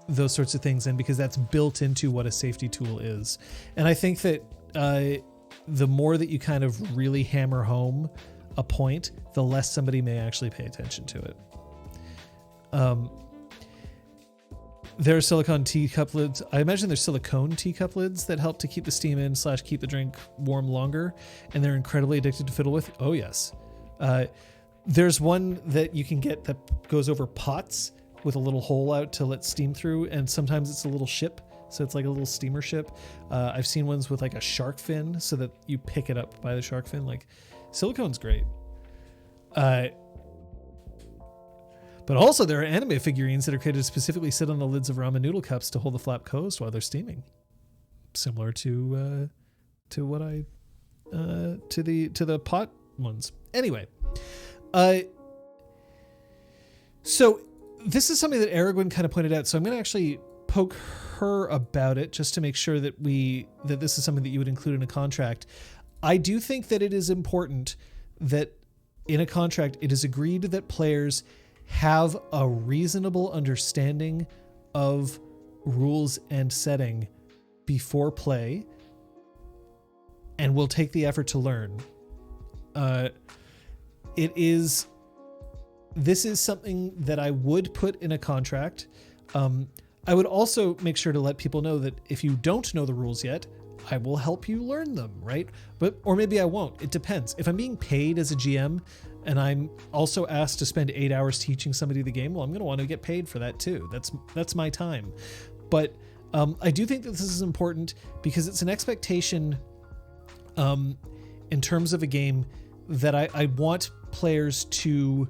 Speaker 1: those sorts of things in, because that's built into what a safety tool is. And I think that the more that you kind of really hammer home a point, the less somebody may actually pay attention to it. There are silicone teacup lids. I imagine there's silicone teacup lids that help to keep the steam in / keep the drink warm longer, and they're incredibly addictive to fiddle with. Oh yes. There's one that you can get that goes over pots with a little hole out to let steam through, and sometimes it's a little ship, so it's like a little steamer ship. I've seen ones with like a shark fin so that you pick it up by the shark fin. Like, silicone's great. But also there are anime figurines that are created to specifically sit on the lids of ramen noodle cups to hold the flap closed while they're steaming. Similar to what I to the pot ones. Anyway, so this is something that Aragorn kind of pointed out. So I'm going to actually poke her about it just to make sure that this is something that you would include in a contract. I do think that it is important that in a contract it is agreed that players have a reasonable understanding of rules and setting before play, and will take the effort to learn. This is something that I would put in a contract. I would also make sure to let people know that if you don't know the rules yet, I will help you learn them, right? Or maybe I won't. It depends. If I'm being paid as a GM and I'm also asked to spend 8 hours teaching somebody the game, well, I'm going to want to get paid for that too. That's my time. But I do think that this is important because it's an expectation in terms of a game that I want players to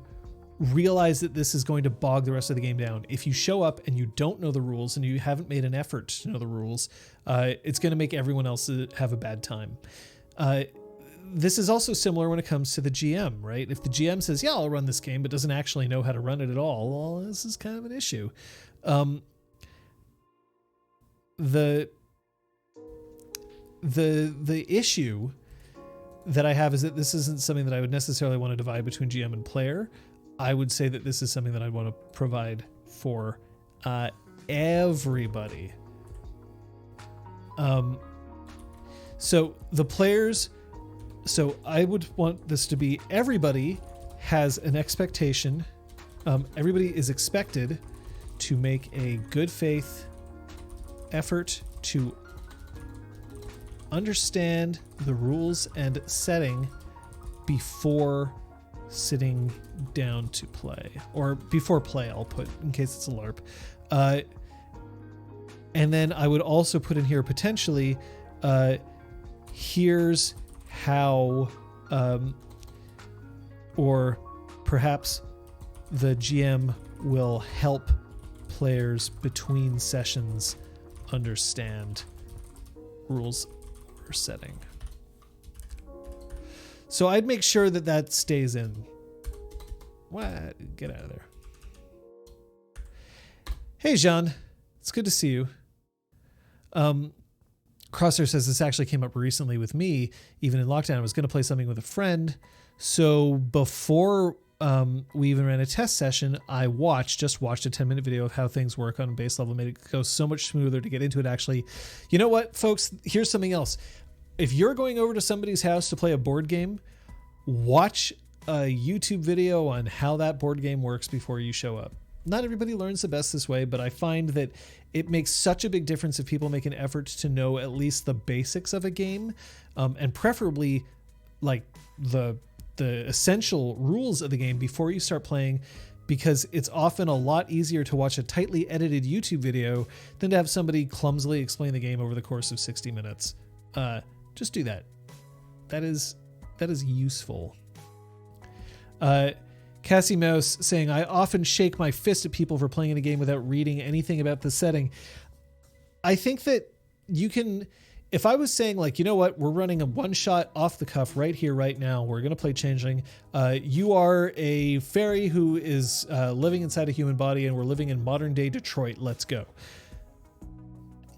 Speaker 1: realize that this is going to bog the rest of the game down. If you show up and you don't know the rules and you haven't made an effort to know the rules, it's going to make everyone else have a bad time. This is also similar when it comes to the GM, right? If the GM says, yeah, I'll run this game, but doesn't actually know how to run it at all, well, this is kind of an issue. The issue that I have is that this isn't something that I would necessarily want to divide between GM and player. I would say that this is something that I want to provide for everybody. So the players, so I would want this to be everybody has an expectation. Everybody is expected to make a good faith effort to understand the rules and setting before sitting down to play, or before play, I'll put, in case it's a LARP. And then I would also put in here potentially, here's how, or perhaps the GM will help players between sessions understand rules or setting. So I'd make sure that that stays in. What? Get out of there. Hey, Jean. It's good to see you. Crosshair says this actually came up recently with me, even in lockdown. I was going to play something with a friend. So before we even ran a test session, I just watched a 10-minute video of how things work on base level. Made it go so much smoother to get into it, actually. You know what, folks? Here's something else. If you're going over to somebody's house to play a board game, watch a YouTube video on how that board game works before you show up. Not everybody learns the best this way, but I find that it makes such a big difference if people make an effort to know at least the basics of a game, and preferably like the essential rules of the game before you start playing, because it's often a lot easier to watch a tightly edited YouTube video than to have somebody clumsily explain the game over the course of 60 minutes. Just do that. That is useful. Cassie Mouse saying, I often shake my fist at people for playing a game without reading anything about the setting. I think that you can, if I was saying like, you know what, we're running a one shot off the cuff right here, right now. We're going to play Changeling. You are a fairy who is living inside a human body and we're living in modern day Detroit. Let's go.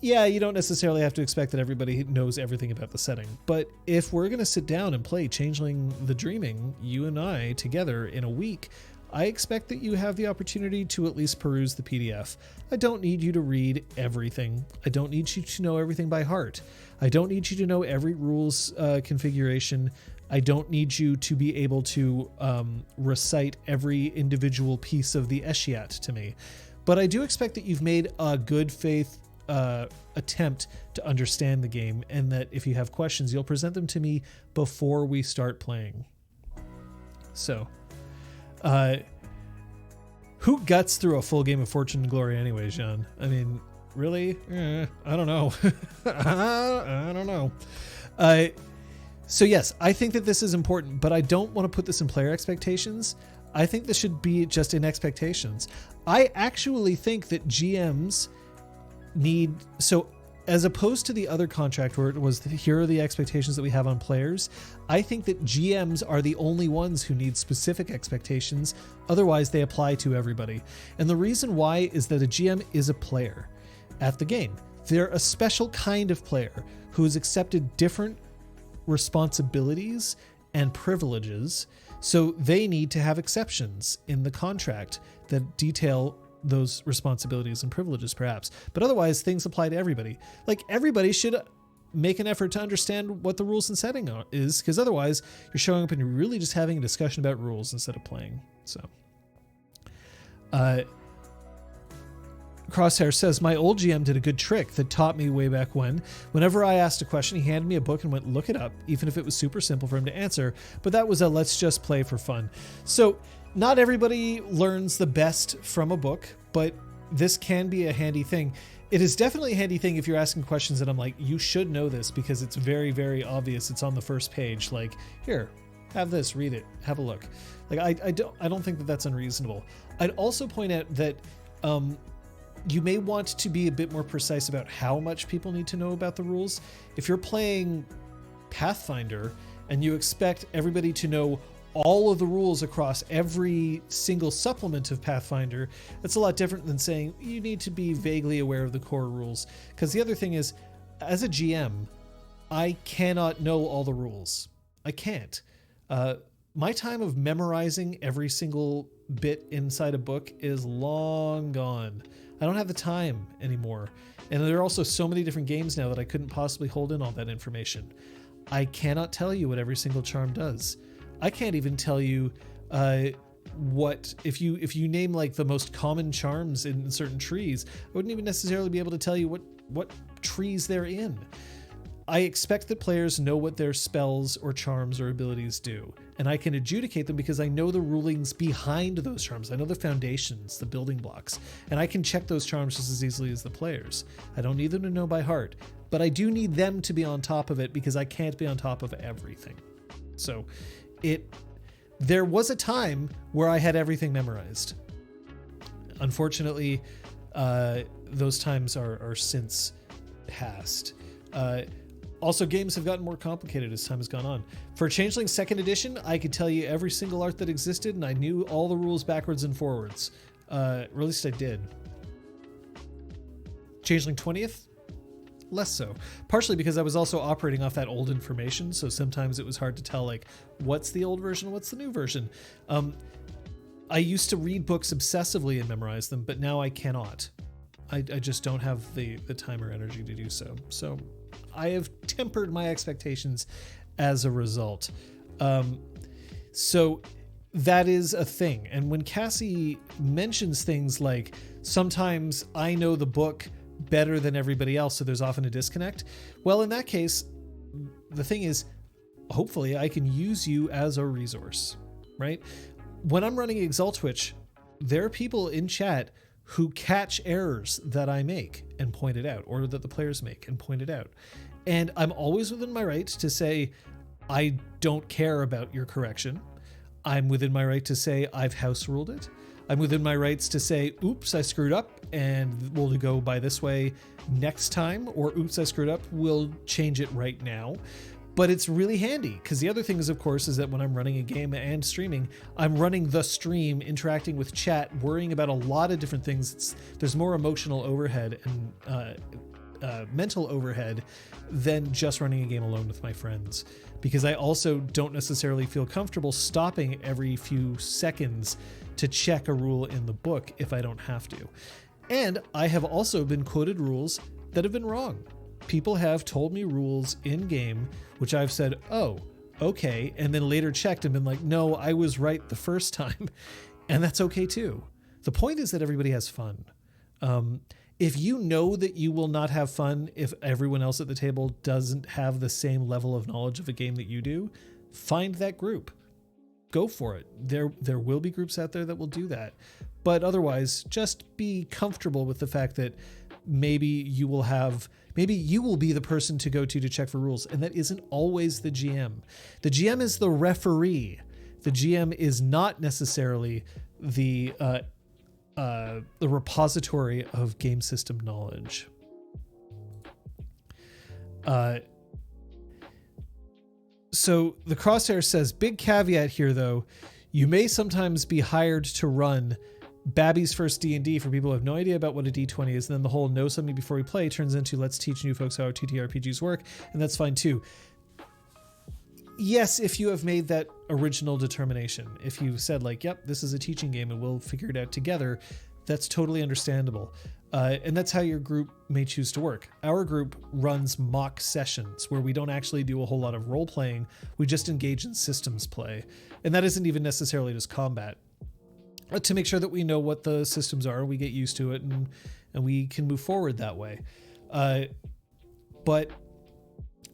Speaker 1: Yeah, you don't necessarily have to expect that everybody knows everything about the setting. But if we're going to sit down and play Changeling the Dreaming, you and I together in a week, I expect that you have the opportunity to at least peruse the PDF. I don't need you to read everything. I don't need you to know everything by heart. I don't need you to know every rules configuration. I don't need you to be able to recite every individual piece of the Eshiat to me. But I do expect that you've made a good faith attempt to understand the game, and that if you have questions, you'll present them to me before we start playing. So, who guts through a full game of Fortune and Glory anyway, Jean? I mean, really? I don't know. I don't know. So yes, I think that this is important, but I don't want to put this in player expectations. I think this should be just in expectations. I actually think that GMs need, so as opposed to the other contract where it was here are the expectations that we have on players, I think that GMs are the only ones who need specific expectations. Otherwise they apply to everybody. And the reason why is that a GM is a player at the game. They're a special kind of player who has accepted different responsibilities and privileges. So they need to have exceptions in the contract that detail those responsibilities and privileges, perhaps. But otherwise, things apply to everybody. Like, everybody should make an effort to understand what the rules and setting is, because otherwise you're showing up and you're really just having a discussion about rules instead of playing. So, Crosshair says, my old GM did a good trick that taught me way back when. Whenever I asked a question, he handed me a book and went, look it up, even if it was super simple for him to answer. But that was a let's just play for fun. So not everybody learns the best from a book, but this can be a handy thing. It is definitely a handy thing if you're asking questions that I'm like, you should know this because it's very, very obvious. It's on the first page. Like, here, have this, read it, have a look. Like, I don't think that that's unreasonable. I'd also point out that you may want to be a bit more precise about how much people need to know about the rules. If you're playing Pathfinder and you expect everybody to know all of the rules across every single supplement of Pathfinder, that's a lot different than saying you need to be vaguely aware of the core rules. Because the other thing is, as a GM, I cannot know all the rules. I can't. My time of memorizing every single bit inside a book is long gone. I don't have the time anymore. And there are also so many different games now that I couldn't possibly hold in all that information. I cannot tell you what every single charm does. I can't even tell you what if you name like the most common charms in certain trees, I wouldn't even necessarily be able to tell you what trees they're in. I expect that players know what their spells or charms or abilities do, and I can adjudicate them because I know the rulings behind those charms. I know the foundations, the building blocks, and I can check those charms just as easily as the players. I don't need them to know by heart, but I do need them to be on top of it because I can't be on top of everything. So there was a time where I had everything memorized. Unfortunately, those times are since past. Also, games have gotten more complicated as time has gone on. For Changeling 2nd Edition, I could tell you every single art that existed, and I knew all the rules backwards and forwards. Or at least I did. Changeling 20th? Less so. Partially because I was also operating off that old information, so sometimes it was hard to tell, like, what's the old version, what's the new version? I used to read books obsessively and memorize them, but now I cannot. I just don't have the time or energy to do so. So I have tempered my expectations as a result. So that is a thing. And when Cassie mentions things like, sometimes I know the book better than everybody else, so there's often a disconnect. Well, in that case, the thing is, hopefully I can use you as a resource, right? When I'm running Exaltwitch, there are people in chat who catch errors that I make and point it out, or that the players make and point it out. And I'm always within my right to say, I don't care about your correction. I'm within my right to say, I've house ruled it. I'm within my rights to say, oops, I screwed up and we'll go by this way next time, or oops, I screwed up, we'll change it right now. But it's really handy because the other thing is, of course, is that when I'm running a game and streaming, I'm running the stream, interacting with chat, worrying about a lot of different things. There's more emotional overhead and mental overhead than just running a game alone with my friends, because I also don't necessarily feel comfortable stopping every few seconds to check a rule in the book if I don't have to. And I have also been quoted rules that have been wrong. People have told me rules in game, which I've said, oh, okay, and then later checked and been like, no, I was right the first time. And that's okay too. The point is that everybody has fun. If you know that you will not have fun if everyone else at the table doesn't have the same level of knowledge of a game that you do, find that group. Go for it. There will be groups out there that will do that. But otherwise, just be comfortable with the fact that maybe you will be the person to go to check for rules. And that isn't always the GM. The GM is the referee. The GM is not necessarily the repository of game system knowledge. So the Crosshair says, big caveat here though, you may sometimes be hired to run Babby's first D&D for people who have no idea about what a D20 is, and then the whole know something before we play turns into let's teach new folks how TTRPGs work, and that's fine too. Yes, if you have made that original determination, if you said like, yep, this is a teaching game and we'll figure it out together, that's totally understandable. And that's how your group may choose to work. Our group runs mock sessions where we don't actually do a whole lot of role playing. We just engage in systems play. And that isn't even necessarily just combat. To make sure that we know what the systems are, we get used to it, and we can move forward that way. But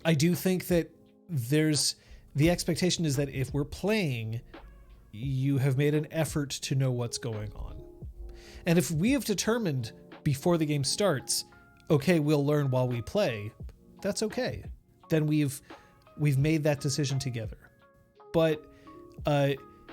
Speaker 1: I do think that the expectation is that if we're playing, you have made an effort to know what's going on. And if we have determined before the game starts, okay, we'll learn while we play, that's okay. Then we've made that decision together. But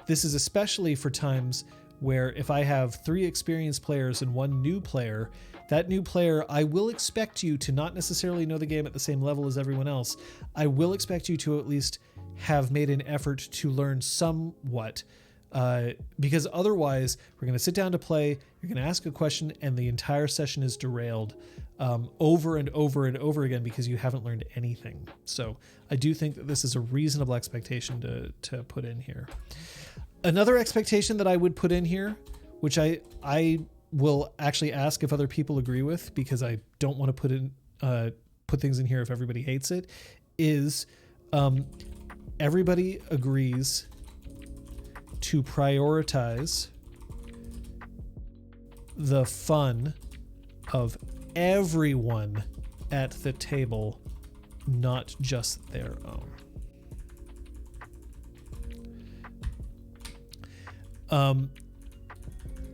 Speaker 1: this is especially for times where if I have 3 experienced players and 1 new player, that new player, I will expect you to not necessarily know the game at the same level as everyone else. I will expect you to at least have made an effort to learn somewhat, because otherwise we're going to sit down to play, you're going to ask a question, and the entire session is derailed over and over and over again because you haven't learned anything. So I do think that this is a reasonable expectation to put in here. Another expectation that I would put in here, which I will actually ask if other people agree with, because I don't want to put things in here if everybody hates it, is everybody agrees to prioritize the fun of everyone at the table, not just their own.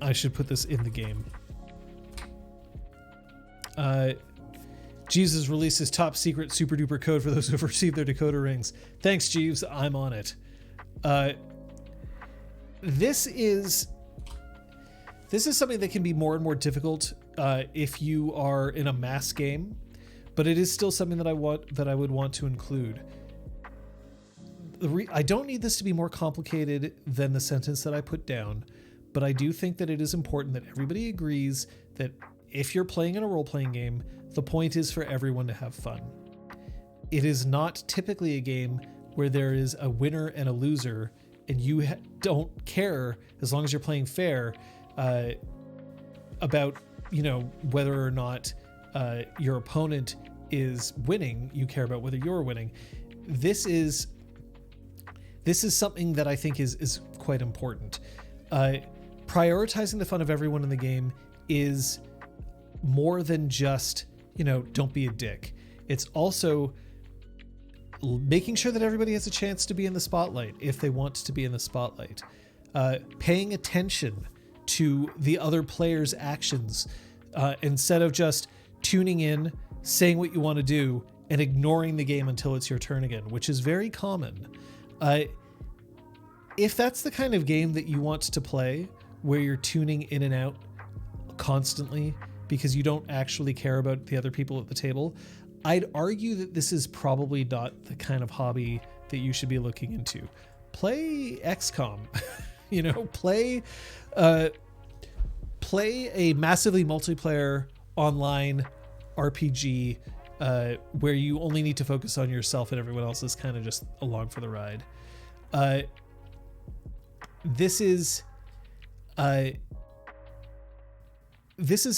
Speaker 1: I should put this in the game. Jeeves has released his top secret super duper code for those who have received their decoder rings. Thanks, Jeeves. I'm on it. This is something that can be more and more difficult if you are in a mass game, but it is still something that I would want to include. I don't need this to be more complicated than the sentence that I put down, but I do think that it is important that everybody agrees that if you're playing in a role-playing game, the point is for everyone to have fun. It is not typically a game where there is a winner and a loser, and you don't care, as long as you're playing fair, about whether or not your opponent is winning. You care about whether you're winning. This is something that I think is quite important. Prioritizing the fun of everyone in the game is more than just, don't be a dick. It's also making sure that everybody has a chance to be in the spotlight if they want to be in the spotlight. Paying attention to the other player's actions instead of just tuning in, saying what you want to do, and ignoring the game until it's your turn again, which is very common. If that's the kind of game that you want to play, where you're tuning in and out constantly because you don't actually care about the other people at the table, I'd argue that this is probably not the kind of hobby that you should be looking into. Play XCOM, play a massively multiplayer online RPG where you only need to focus on yourself and everyone else is kind of just along for the ride. This is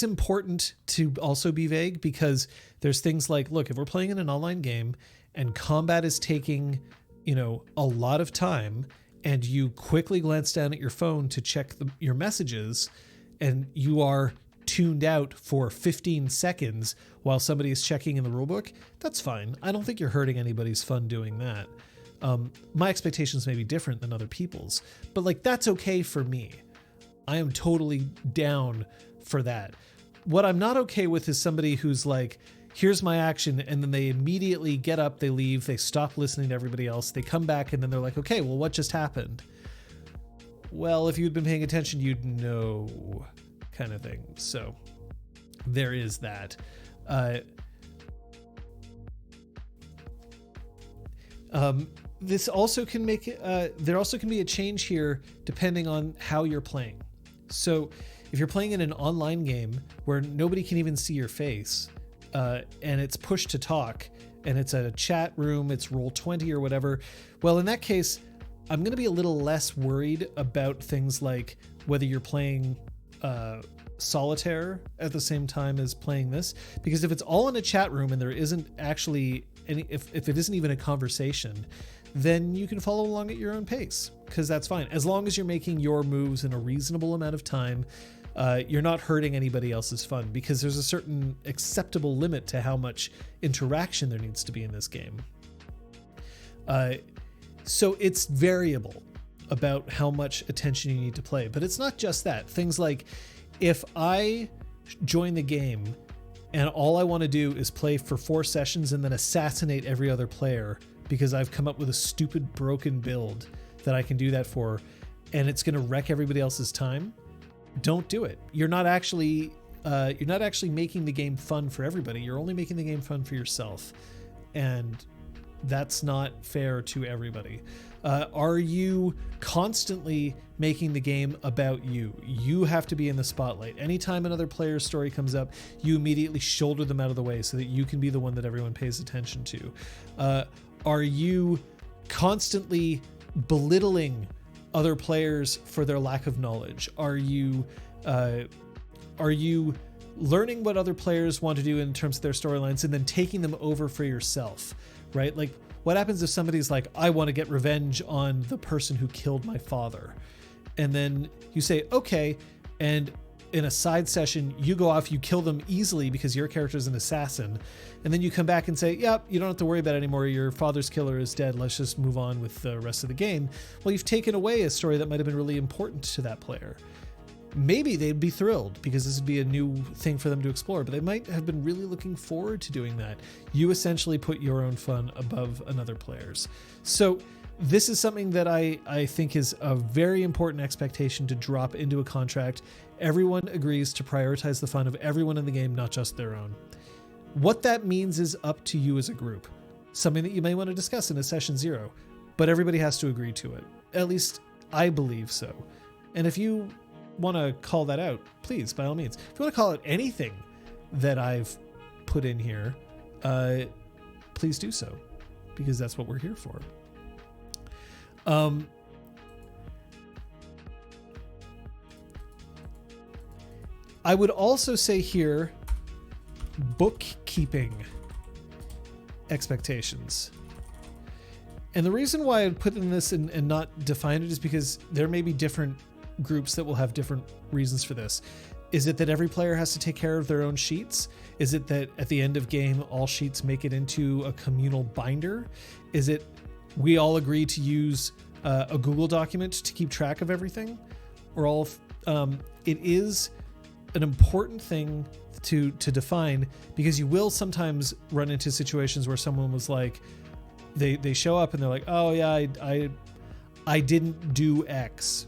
Speaker 1: important to also be vague, because there's things like, look, if we're playing in an online game and combat is taking, a lot of time, and you quickly glance down at your phone to check your messages, and you are tuned out for 15 seconds while somebody is checking in the rulebook, that's fine. I don't think you're hurting anybody's fun doing that. My expectations may be different than other people's, but that's okay for me. I am totally down for that. What I'm not okay with is somebody who's like, here's my action, and then they immediately get up, they leave, they stop listening to everybody else, they come back, and then they're like, okay, well, what just happened? Well, if you'd been paying attention, you'd know, kind of thing. So there is that. This also can make there also can be a change here depending on how you're playing. So if you're playing in an online game where nobody can even see your face, and it's push to talk, and it's a chat room, it's Roll20 or whatever, well, in that case, I'm going to be a little less worried about things like whether you're playing solitaire at the same time as playing this, because if it's all in a chat room and there isn't actually any, if it isn't even a conversation, then you can follow along at your own pace, because that's fine. As long as you're making your moves in a reasonable amount of time you're not hurting anybody else's fun, because there's a certain acceptable limit to how much interaction there needs to be in this game. So it's variable about how much attention you need to play. But it's not just that. Things like, if I join the game and all I want to do is play for 4 sessions and then assassinate every other player because I've come up with a stupid broken build that I can do that for, and it's going to wreck everybody else's time, don't do it. You're not actually making the game fun for everybody. You're only making the game fun for yourself. And that's not fair to everybody. Are you constantly making the game about you? You have to be in the spotlight. Anytime another player's story comes up, you immediately shoulder them out of the way so that you can be the one that everyone pays attention to. Are you constantly belittling other players for their lack of knowledge? Are you learning what other players want to do in terms of their storylines and then taking them over for yourself, right? Like, what happens if somebody's like, I want to get revenge on the person who killed my father? And then you say, okay, and in a side session, you go off, you kill them easily because your character is an assassin. And then you come back and say, yep, you don't have to worry about it anymore. Your father's killer is dead. Let's just move on with the rest of the game. Well, you've taken away a story that might have been really important to that player. Maybe they'd be thrilled because this would be a new thing for them to explore, but they might have been really looking forward to doing that. You essentially put your own fun above another player's. So this is something that I think is a very important expectation to drop into a contract. Everyone agrees to prioritize the fun of everyone in the game, not just their own. What that means is up to you as a group. Something that you may want to discuss in a session 0, but everybody has to agree to it. At least I believe so. And if you want to call that out, please, by all means. If you want to call out anything that I've put in here, please do so, because that's what we're here for. I would also say here, bookkeeping expectations. And the reason why I'd put in this and not define it is because there may be different groups that will have different reasons for this. Is it that every player has to take care of their own sheets? Is it that at the end of game, all sheets make it into a communal binder? Is it we all agree to use a Google document to keep track of everything? Or all? It is an important thing to define, because you will sometimes run into situations where someone was like, they show up and they're like, oh yeah, I didn't do X.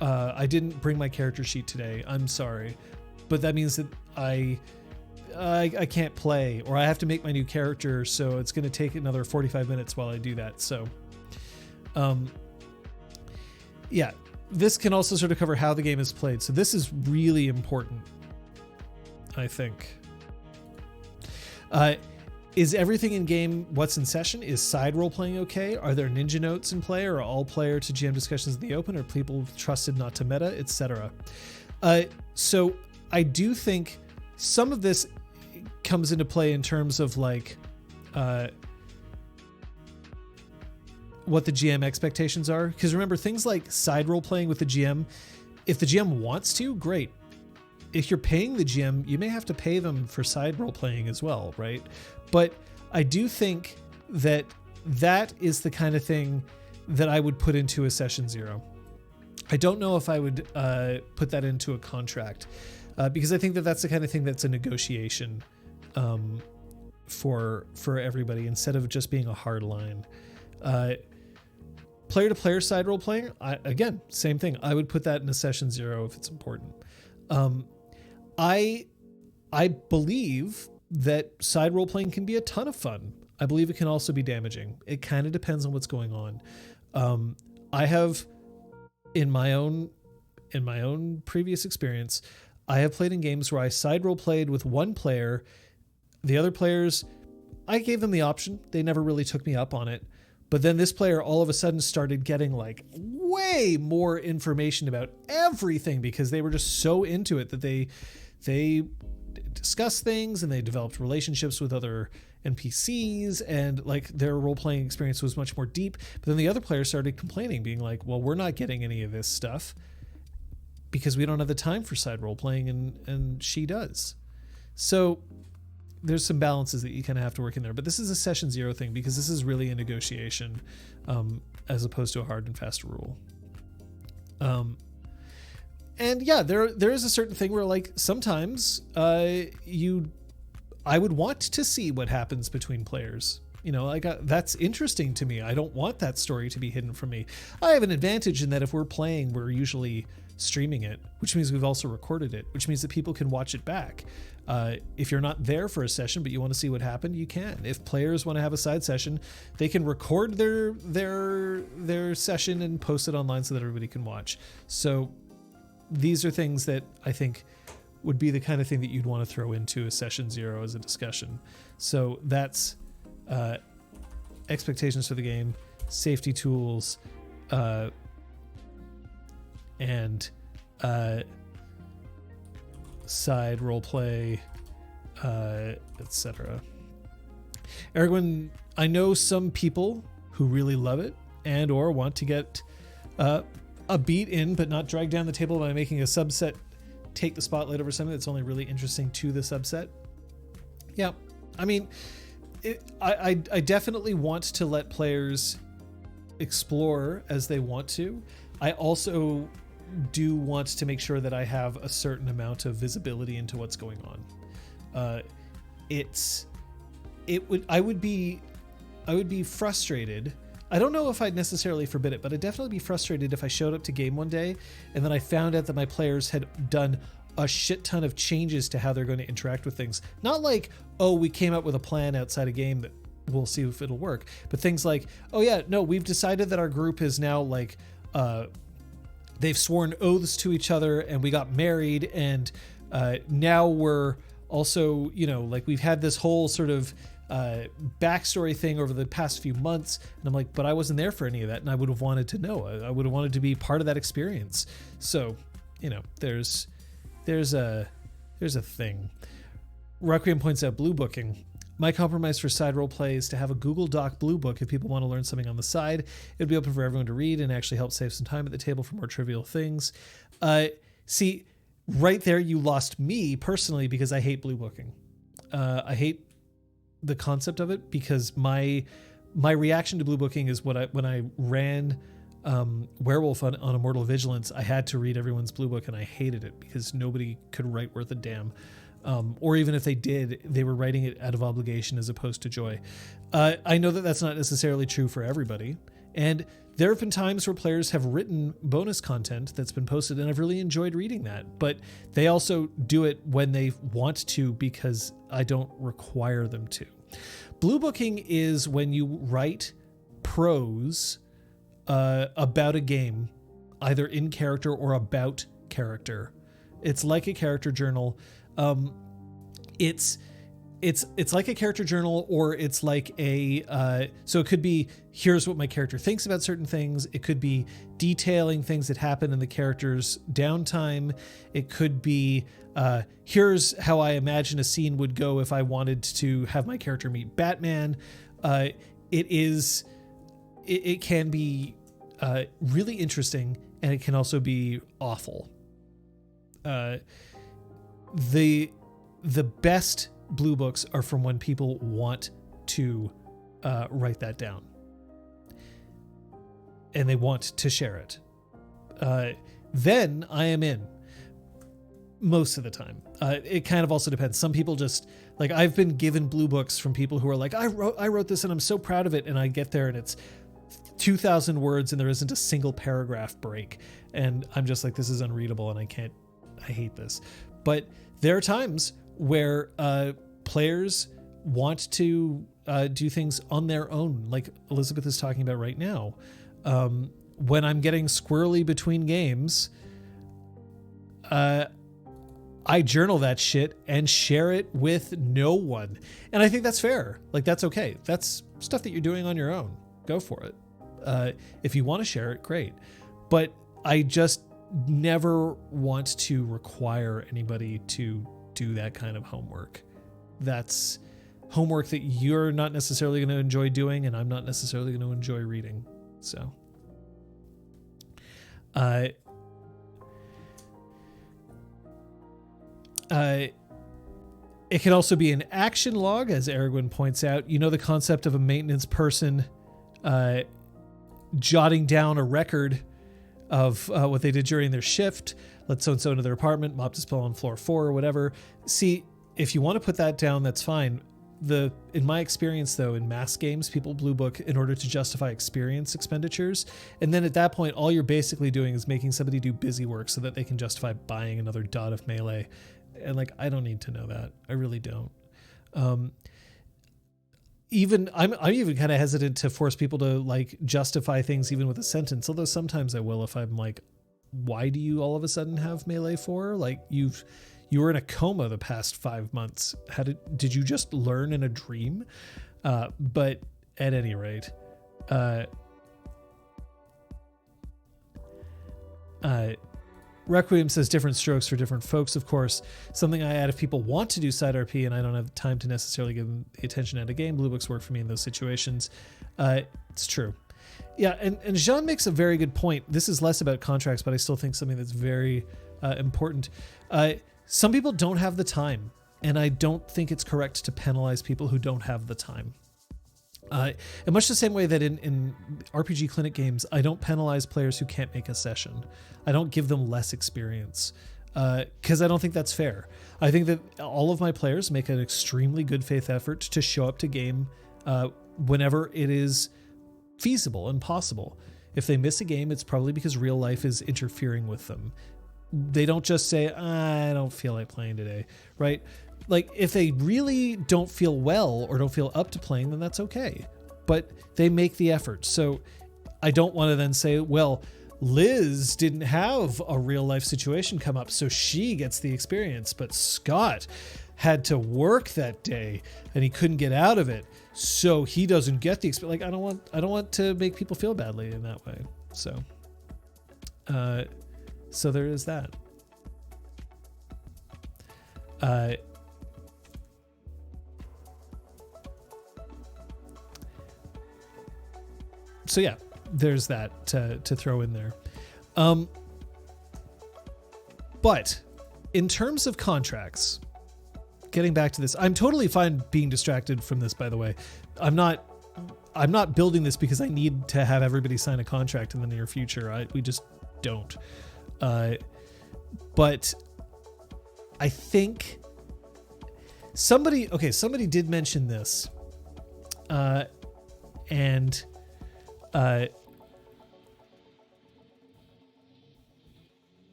Speaker 1: I didn't bring my character sheet today. I'm sorry. But that means that I can't play, or I have to make my new character, so it's going to take another 45 minutes while I do that. So, yeah, this can also sort of cover how the game is played. So this is really important, I think. Is everything in game what's in session? Is side role playing okay? Are there ninja notes in play, or all player to GM discussions in the open? Are people trusted not to meta, etc.? So I do think some of this comes into play in terms of like what the GM expectations are. Because remember, things like side role playing with the GM, if the GM wants to, great. If you're paying the GM, you may have to pay them for side role playing as well, right? But I do think that that is the kind of thing that I would put into a session 0. I don't know if I would put that into a contract, because I think that that's the kind of thing that's a negotiation for everybody, instead of just being a hard line. Player to player side role playing, again, same thing. I would put that in a session 0 if it's important. I believe that side role playing can be a ton of fun. I believe it can also be damaging. It kind of depends on what's going on. I have, in my own previous experience, I have played in games where I side role played with one player. The other players, I gave them the option. They never really took me up on it. But then this player all of a sudden started getting like way more information about everything, because they were just so into it that they discussed things and they developed relationships with other NPCs, and like their role-playing experience was much more deep. But then the other player started complaining, being like, well, we're not getting any of this stuff. because we don't have the time for side role playing, and she does. So there's some balances that you kind of have to work in there. But this is a session 0 thing because this is really a negotiation, as opposed to a hard and fast rule. And yeah, there is a certain thing where, like, sometimes I would want to see what happens between players. Like, that's interesting to me. I don't want that story to be hidden from me. I have an advantage in that if we're playing, we're usually streaming it, which means we've also recorded it, which means that people can watch it back. If you're not there for a session but you want to see what happened, you can. If players want to have a side session, they can record their session and post it online so that everybody can watch. So these are things that I think would be the kind of thing that you'd want to throw into a session 0 as a discussion. So that's expectations for the game, safety tools, and side role play, etc. Erwin, I know some people who really love it and or want to get a beat in but not drag down the table by making a subset take the spotlight over something that's only really interesting to the subset. Yeah, I mean, I definitely want to let players explore as they want to. I also do want to make sure that I have a certain amount of visibility into what's going on. I would be frustrated. I don't know if I'd necessarily forbid it, but I'd definitely be frustrated if I showed up to game one day and then I found out that my players had done a shit ton of changes to how they're going to interact with things. Not like, oh, we came up with a plan outside a game that we'll see if it'll work, but things like, oh yeah, no, we've decided that our group is now like, they've sworn oaths to each other and we got married, and now we're also, like, we've had this whole sort of backstory thing over the past few months. And I'm like, but I wasn't there for any of that, and I would have wanted to know. I would have wanted to be part of that experience. So, there's a thing. Requiem points out blue booking. My compromise for side role play is to have a Google Doc blue book if people want to learn something on the side. It'd be open for everyone to read and actually help save some time at the table for more trivial things. See, right there you lost me personally because I hate blue booking. I hate the concept of it because my reaction to blue booking is when I ran Werewolf on Immortal Vigilance, I had to read everyone's blue book and I hated it because nobody could write worth a damn. Or even if they did, they were writing it out of obligation as opposed to joy. I know that that's not necessarily true for everybody. And there have been times where players have written bonus content that's been posted, and I've really enjoyed reading that. But they also do it when they want to because I don't require them to. Blue booking is when you write prose about a game, either in character or about character. It's like a character journal. It's like a character journal, or it's like so it could be, here's what my character thinks about certain things. It could be detailing things that happen in the character's downtime. It could be, here's how I imagine a scene would go if I wanted to have my character meet Batman. It can be really interesting, and it can also be awful. The best blue books are from when people want to write that down and they want to share it. Then I am in most of the time. It kind of also depends. Some people just, like, I've been given blue books from people who are like, I wrote this and I'm so proud of it. And I get there and it's 2,000 words and there isn't a single paragraph break. And I'm just like, this is unreadable and I hate this. But there are times where players want to do things on their own, like Elizabeth is talking about right now. When I'm getting squirrely between games, I journal that shit and share it with no one. And I think that's fair. Like, that's okay. That's stuff that you're doing on your own. Go for it. If you want to share it, great. But I just never want to require anybody to do that kind of homework. That's homework that you're not necessarily going to enjoy doing, and I'm not necessarily going to enjoy reading. So, It can also be an action log, as Aragorn points out. You know, the concept of a maintenance person jotting down a record of what they did during their shift. Let so-and-so into their apartment, mopped a spill on floor 4 or whatever. See, if you want to put that down, that's fine. In my experience, though, in mass games, people blue book in order to justify experience expenditures. And then at that point, all you're basically doing is making somebody do busy work so that they can justify buying another dot of melee. And like, I don't need to know that. I really don't. I'm even kind of hesitant to force people to like justify things even with a sentence. Although sometimes I will, if I'm like, why do you all of a sudden have melee for? Like you were in a coma the past 5 months. Did you just learn in a dream? But at any rate, Requiem says different strokes for different folks, of course. Something I add if people want to do side RP and I don't have time to necessarily give them the attention at a game. Blue books work for me in those situations. It's true. Yeah, and Jean makes a very good point. This is less about contracts, but I still think something that's very important. Some people don't have the time, and I don't think it's correct to penalize people who don't have the time. In much the same way that in RPGClinic games, I don't penalize players who can't make a session. I don't give them less experience because I don't think that's fair. I think that all of my players make an extremely good faith effort to show up to game whenever it is feasible and possible. If they miss a game, it's probably because real life is interfering with them. They don't just say, I don't feel like playing today, right? Like if they really don't feel well or don't feel up to playing, then that's okay. But they make the effort. So I don't want to then say, well, Liz didn't have a real life situation come up, so she gets the experience. But Scott had to work that day and he couldn't get out of it, so he doesn't get the experience. Like I don't want to make people feel badly in that way. So there is that. So yeah, there's that to throw in there. But in terms of contracts, getting back to this, I'm totally fine being distracted from this, by the way. I'm not building this because I need to have everybody sign a contract in the near future. We just don't. But I think somebody did mention this.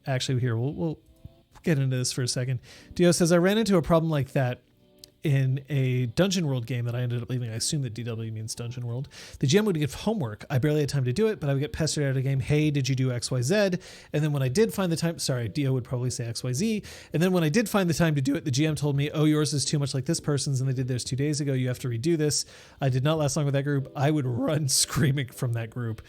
Speaker 1: Actually here, we'll get into this for a second. Dio says, I ran into a problem like that in a Dungeon World game that I ended up leaving. I assume that DW means Dungeon World. The GM would give homework. I barely had time to do it, but I would get pestered out of the game. Hey, did you do XYZ? And then when I did find the time, sorry, Dio would probably say XYZ. And then when I did find the time to do it, the GM told me, oh, yours is too much like this person's and they did theirs 2 days ago. You have to redo this. I did not last long with that group. I would run screaming from that group.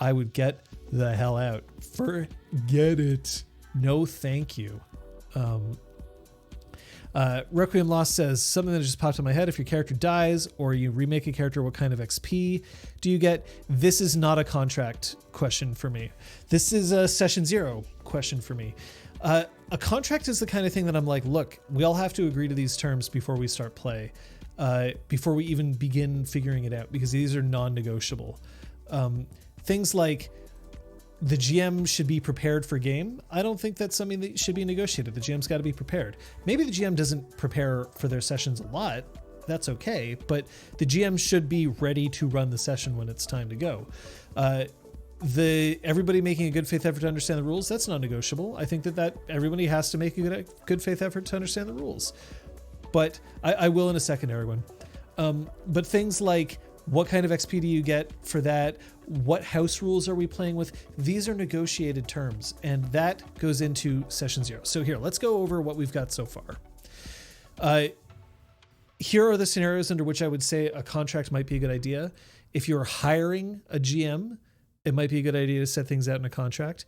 Speaker 1: I would get the hell out. Forget it. No, thank you. Requiem Lost says, something that just popped in my head. If your character dies or you remake a character, what kind of XP do you get? This is not a contract question for me. This is a session 0 question for me. A contract is the kind of thing that I'm like, look, we all have to agree to these terms before we start play, before we even begin figuring it out, because these are non-negotiable. Things like the GM should be prepared for game. I don't think that's something that should be negotiated. The GM's got to be prepared. Maybe the GM doesn't prepare for their sessions a lot. That's okay. But the GM should be ready to run the session when it's time to go. Everybody making a good faith effort to understand the rules, that's not negotiable. I think that everybody has to make a good faith effort to understand the rules. But I will in a second, Aragorn. But things like, what kind of XP do you get for that? What house rules are we playing with? These are negotiated terms, and that goes into session 0. So here, let's go over what we've got so far. Here are the scenarios under which I would say a contract might be a good idea. If you're hiring a GM, it might be a good idea to set things out in a contract.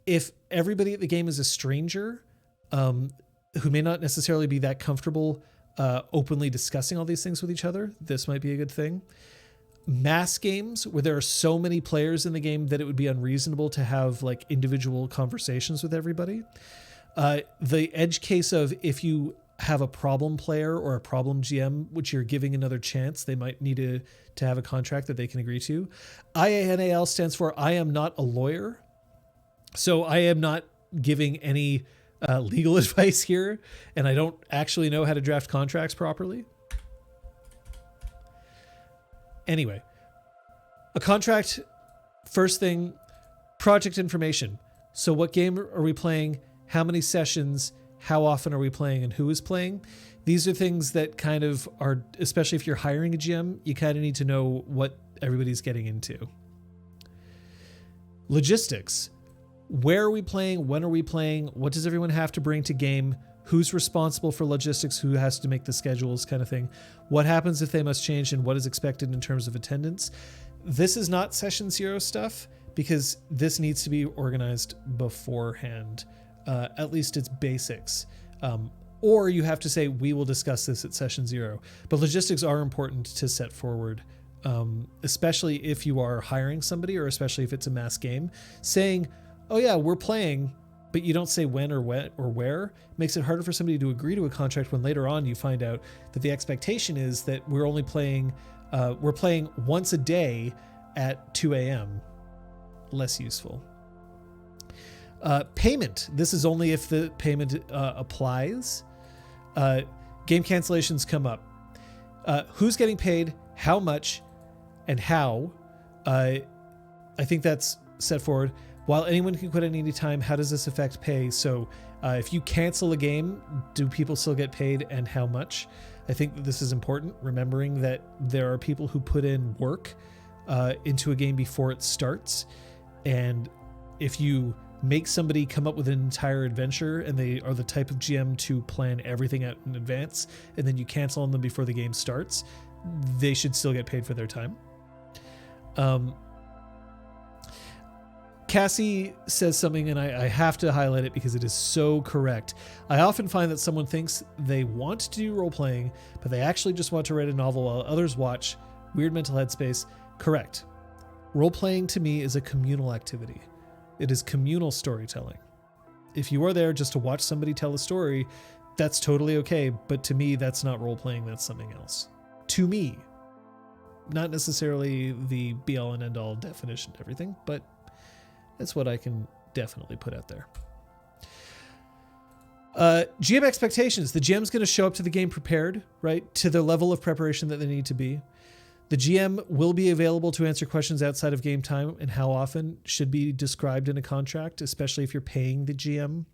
Speaker 1: If everybody at the game is a stranger, who may not necessarily be that comfortable openly discussing all these things with each other, this might be a good thing. mass games where there are so many players in the game that it would be unreasonable to have like individual conversations with everybody. The edge case of if you have a problem player or a problem GM, which you're giving another chance, they might need to have a contract that they can agree to. IANAL stands for I am not a lawyer. So I am not giving any legal advice here, and I don't actually know how to draft contracts properly. Anyway, a contract, first thing, project information. So what game are we playing? How many sessions? How often are we playing, and who is playing? These are things that kind of are, especially if you're hiring a GM, you kind of need to know what everybody's getting into. Logistics. Where are we playing? When are we playing? What does everyone have to bring to game? Who's responsible for logistics? Who has to make the schedules, kind of thing? What happens if they must change, and what is expected in terms of attendance? This is not session zero stuff because this needs to be organized beforehand. At least it's basics. Or you have to say, we will discuss this at session zero. But logistics are important to set forward, especially if you are hiring somebody, or especially if it's a mass game. Saying, oh yeah, we're playing, but you don't say when or where, makes it harder for somebody to agree to a contract when later on you find out that the expectation is that we're only playing, we're playing once a day at 2 a.m. Less useful. Payment. This is only if the payment applies. Game cancellations come up. Who's getting paid, how much, and how. I think that's set forward. While anyone can quit at any time, how does this affect pay? So if you cancel a game, do people still get paid, and how much? I think that this is important, remembering that there are people who put in work into a game before it starts. And if you make somebody come up with an entire adventure and they are the type of GM to plan everything out in advance, and then you cancel on them before the game starts, they should still get paid for their time. Cassie says something, and I have to highlight it because it is so correct. I often find that someone thinks they want to do role-playing, but they actually just want to write a novel while others watch. Weird mental headspace. Correct. Role-playing to me is a communal activity. It is communal storytelling. If you are there just to watch somebody tell a story, that's totally okay, but to me, that's not role-playing, that's something else. To me. Not necessarily the be-all and end-all definition of everything, but that's what I can definitely put out there. GM expectations. The GM's going to show up to the game prepared, right? To the level of preparation that they need to be. The GM will be available to answer questions outside of game time, and how often should be described in a contract, especially if you're paying the GM,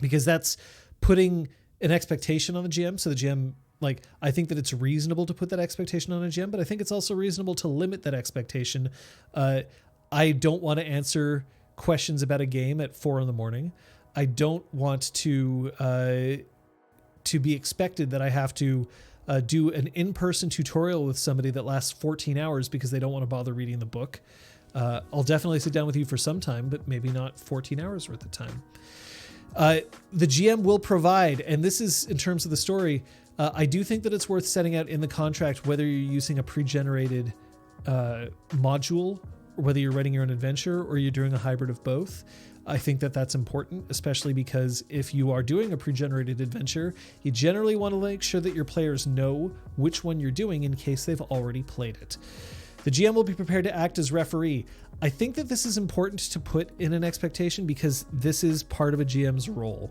Speaker 1: because that's putting an expectation on the GM. So the GM, like, I think that it's reasonable to put that expectation on a GM, but I think it's also reasonable to limit that expectation. I don't want to answer questions about a game at 4 a.m. I don't want to be expected that I have to do an in-person tutorial with somebody that lasts 14 hours because they don't want to bother reading the book. I'll definitely sit down with you for some time, but maybe not 14 hours worth of time. The GM will provide, and this is in terms of the story, I do think that it's worth setting out in the contract whether you're using a pre-generated module, or whether you're writing your own adventure or you're doing a hybrid of both. I think that that's important, especially because if you are doing a pre-generated adventure, you generally want to make sure that your players know which one you're doing in case they've already played it. The GM will be prepared to act as referee. I think that this is important to put in an expectation because this is part of a GM's role.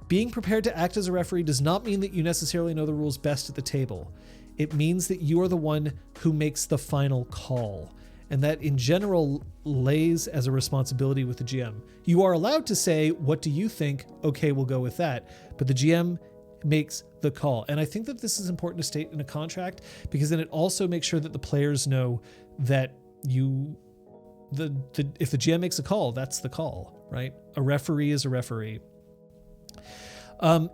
Speaker 1: Being prepared to act as a referee does not mean that you necessarily know the rules best at the table. It means that you are the one who makes the final call. And that in general lays as a responsibility with the GM. You are allowed to say, what do you think? Okay, we'll go with that. But the GM makes the call. And I think that this is important to state in a contract because then it also makes sure that the players know that if the GM makes a call, that's the call, right? A referee is a referee.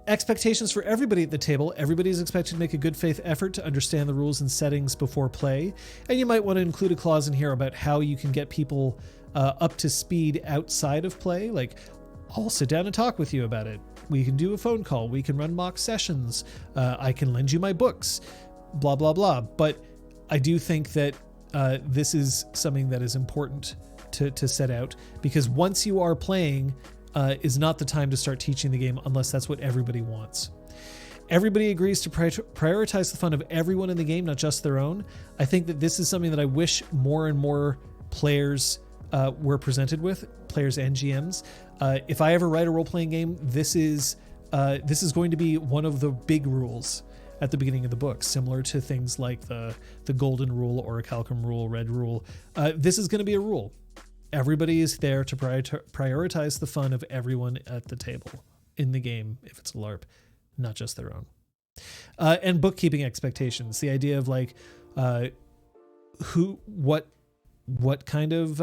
Speaker 1: Expectations for everybody at the table. Everybody is expected to make a good faith effort to understand the rules and settings before play. And you might want to include a clause in here about how you can get people up to speed outside of play. Like, I'll sit down and talk with you about it. We can do a phone call. We can run mock sessions. I can lend you my books, blah, blah, blah. But I do think that this is something that is important to set out, because once you are playing is not the time to start teaching the game unless that's what everybody wants. Everybody agrees to prioritize the fun of everyone in the game, not just their own. I think that this is something that I wish more and more players were presented with, players and GMs. If I ever write a role-playing game, this is going to be one of the big rules at the beginning of the book, similar to things like the golden rule, orichalcum rule, red rule. This is going to be a rule. Everybody is there to prioritize the fun of everyone at the table in the game, if it's a LARP, not just their own. And bookkeeping expectations, the idea of like what kind of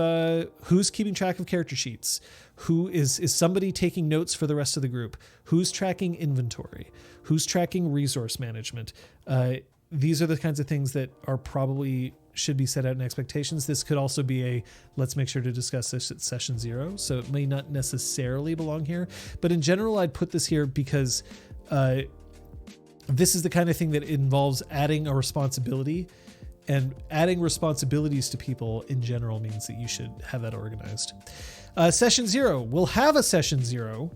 Speaker 1: who's keeping track of character sheets, who is somebody taking notes for the rest of the group, who's tracking inventory, who's tracking resource management. These are the kinds of things that are probably should be set out in expectations. This could also be let's make sure to discuss this at session 0, so it may not necessarily belong here, but in general I'd put this here because this is the kind of thing that involves adding a responsibility, and adding responsibilities to people in general means that you should have that organized. Session 0, we'll have a session 0,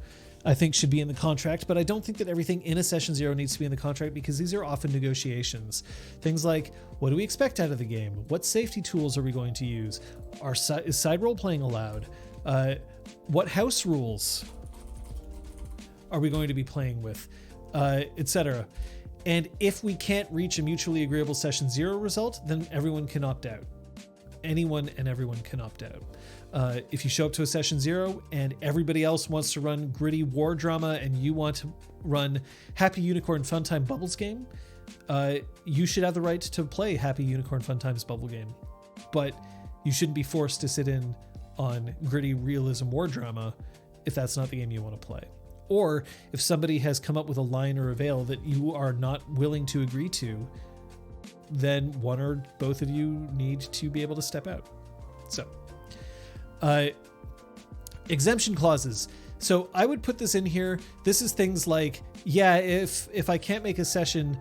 Speaker 1: I think should be in the contract, but I don't think that everything in a session 0 needs to be in the contract, because these are often negotiations. Things like, what do we expect out of the game? What safety tools are we going to use? Is side role playing allowed? What house rules are we going to be playing with? Etc. And if we can't reach a mutually agreeable session 0 result, then everyone can opt out. Anyone and everyone can opt out. If you show up to a session 0 and everybody else wants to run gritty war drama and you want to run Happy Unicorn Funtime Bubbles game, you should have the right to play Happy Unicorn Funtime's Bubble game. But you shouldn't be forced to sit in on gritty realism war drama if that's not the game you want to play. Or if somebody has come up with a line or a veil that you are not willing to agree to, then one or both of you need to be able to step out. So, exemption clauses. So I would put this in here. This is things like, yeah, if I can't make a session,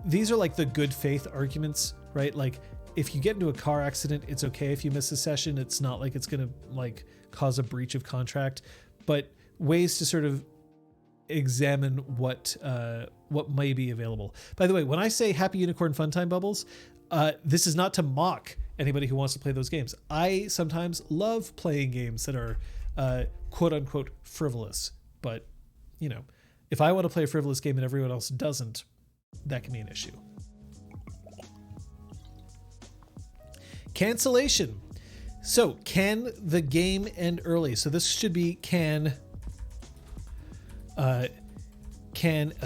Speaker 1: these are like the good faith arguments, right? Like if you get into a car accident, it's okay if you miss a session. It's not like it's going to like cause a breach of contract, but ways to sort of examine what may be available. By the way, when I say Happy Unicorn Funtime Bubbles, this is not to mock anybody who wants to play those games. I sometimes love playing games that are quote unquote frivolous, but if I want to play a frivolous game and everyone else doesn't, that can be an issue. Cancellation. So can the game end early? So this should be can a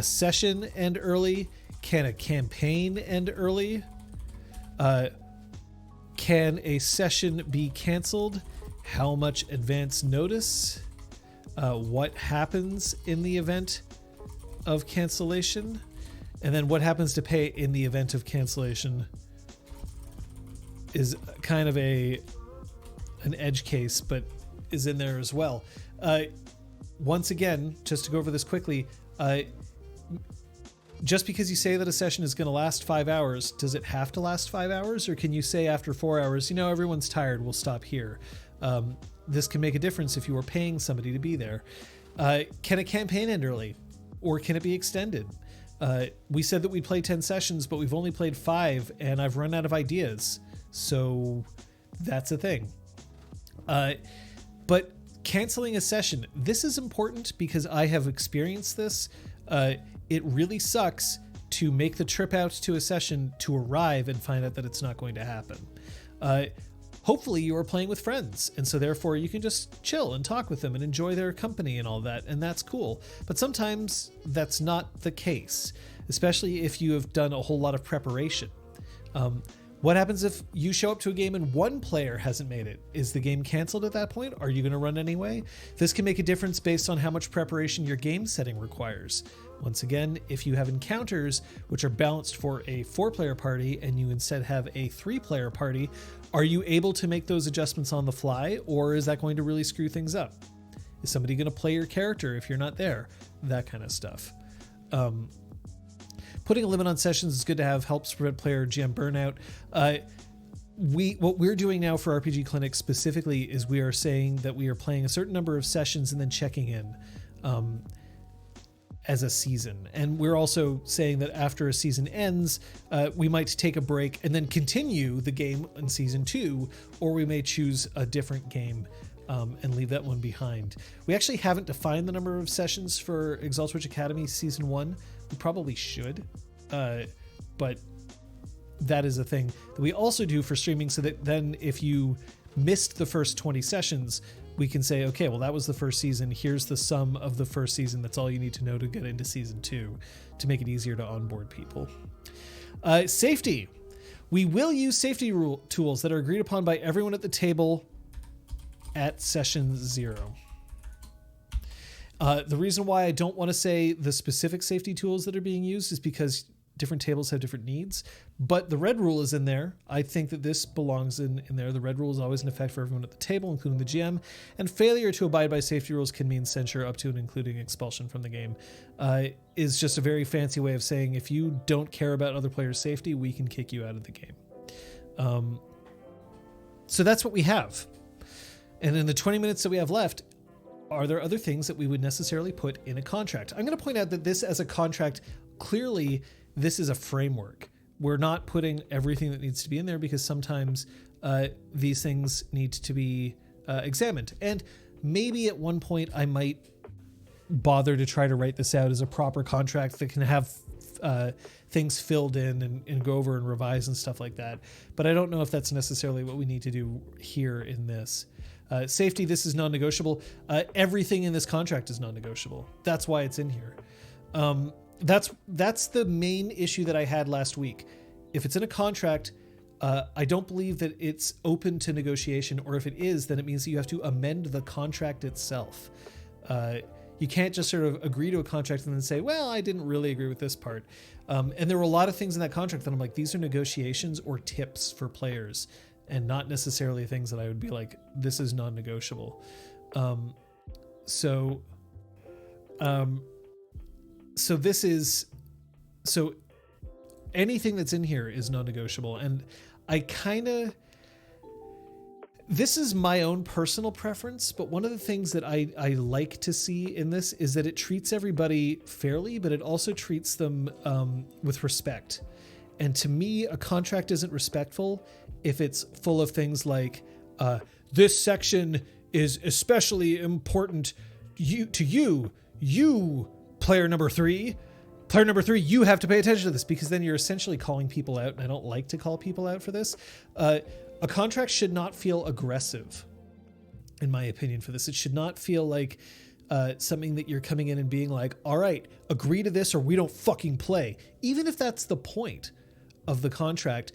Speaker 1: session end early? Can a campaign end early? Can a session be canceled? How much advance notice? What happens in the event of cancellation? And then what happens to pay in the event of cancellation is kind of an edge case, but is in there as well. Once again, just to go over this quickly, just because you say that a session is going to last 5 hours, does it have to last 5 hours? Or can you say after 4 hours, everyone's tired, we'll stop here? This can make a difference if you are paying somebody to be there. Can a campaign end early? Or can it be extended? We said that we'd play 10 sessions, but we've only played 5 and I've run out of ideas. So that's a thing. But canceling a session, this is important because I have experienced this. It really sucks to make the trip out to a session to arrive and find out that it's not going to happen. Hopefully you are playing with friends, and so therefore you can just chill and talk with them and enjoy their company and all that, and that's cool. But sometimes that's not the case, especially if you have done a whole lot of preparation. What happens if you show up to a game and one player hasn't made it? Is the game canceled at that point? Are you going to run anyway? This can make a difference based on how much preparation your game setting requires. Once again, if you have encounters which are balanced for a 4-player party and you instead have a 3-player party, are you able to make those adjustments on the fly, or is that going to really screw things up? Is somebody going to play your character if you're not there? That kind of stuff. putting a limit on sessions is good to have, helps prevent player GM burnout. What we're doing now for RPG Clinic specifically is we are saying that we are playing a certain number of sessions and then checking in as a season. And we're also saying that after a season ends, we might take a break and then continue the game in season 2, or we may choose a different game and leave that one behind. We actually haven't defined the number of sessions for Exalt Witch Academy season 1. We probably should, but that is a thing that we also do for streaming, so that then if you missed the first 20 sessions, we can say, okay, well, that was the first season. Here's the sum of the first season. That's all you need to know to get into season 2, to make it easier to onboard people. Safety. We will use safety tools that are agreed upon by everyone at the table at session 0. The reason why I don't want to say the specific safety tools that are being used is because different tables have different needs, but the red rule is in there. I think that this belongs in there. The red rule is always in effect for everyone at the table, including the GM, and failure to abide by safety rules can mean censure up to and including expulsion from the game. Is just a very fancy way of saying if you don't care about other players' safety, we can kick you out of the game. So that's what we have. And in the 20 minutes that we have left, are there other things that we would necessarily put in a contract? I'm going to point out that this as a contract, clearly this is a framework. We're not putting everything that needs to be in there because sometimes these things need to be examined. And maybe at one point I might bother to try to write this out as a proper contract that can have things filled in and go over and revise and stuff like that. But I don't know if that's necessarily what we need to do here in this. Safety, this is non-negotiable. Everything in this contract is non-negotiable. That's why it's in here. That's the main issue that I had last week. If it's in a contract, I don't believe that it's open to negotiation, or if it is, then it means that you have to amend the contract itself. You can't just sort of agree to a contract and then say, well, I didn't really agree with this part. And there were a lot of things in that contract that I'm like, these are negotiations or tips for players, and not necessarily things that I would be like, this is non-negotiable. So anything that's in here is non-negotiable. And this is my own personal preference, but one of the things that I like to see in this is that it treats everybody fairly, but it also treats them with respect. And to me, a contract isn't respectful if it's full of things like, this section is especially important to you, player number 3. Player number 3, you have to pay attention to this, because then you're essentially calling people out, and I don't like to call people out for this. A contract should not feel aggressive, in my opinion, for this. It should not feel like something that you're coming in and being like, all right, agree to this or we don't fucking play. Even if that's the point of the contract,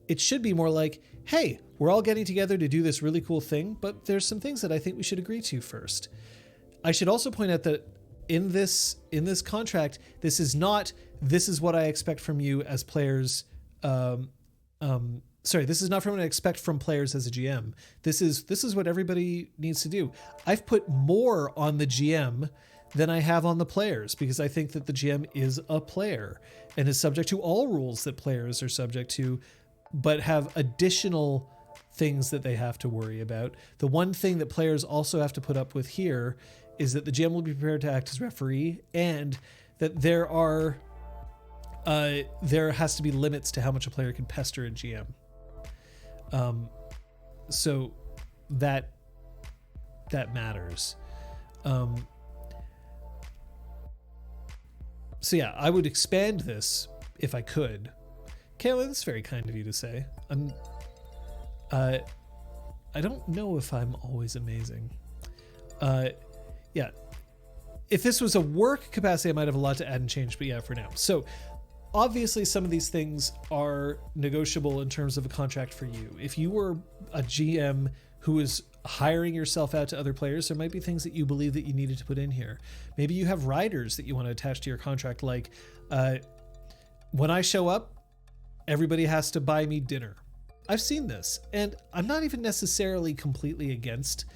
Speaker 1: it should be more like, hey, we're all getting together to do this really cool thing, but there's some things that I think we should agree to first. I should also point out that in this contract, this is what I expect from you as players. This is not what I expect from players as a GM. This is what everybody needs to do. I've put more on the GM than I have on the players, because I think that the GM is a player and is subject to all rules that players are subject to, but have additional things that they have to worry about. The one thing that players also have to put up with here is that the GM will be prepared to act as referee, and that there has to be limits to how much a player can pester a GM. So that matters. So yeah, I would expand this if I could. Kayla, that's very kind of you to say. I don't know if I'm always amazing. Yeah. If this was a work capacity, I might have a lot to add and change, but yeah, for now. So obviously some of these things are negotiable in terms of a contract for you. If you were a GM who is hiring yourself out to other players, there might be things that you believe that you needed to put in here. Maybe you have riders that you want to attach to your contract, like when I show up, everybody has to buy me dinner. I've seen this, and I'm not even necessarily completely against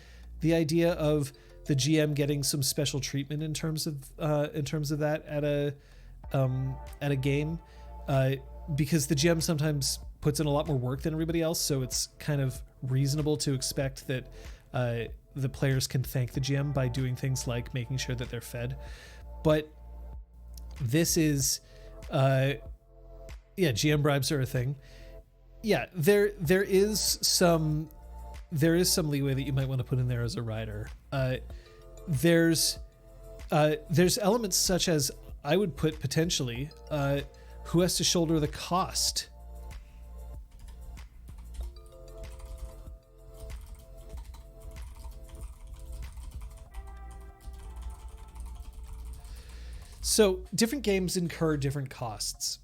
Speaker 1: the idea of the GM getting some special treatment in terms of that at at a game, because the GM sometimes puts in a lot more work than everybody else. So it's kind of reasonable to expect that the players can thank the GM by doing things like making sure that they're fed. But this is, GM bribes are a thing. Yeah, there is some leeway that you might want to put in there as a rider. There's elements such as, I would put potentially, who has to shoulder the cost. So different games incur different costs.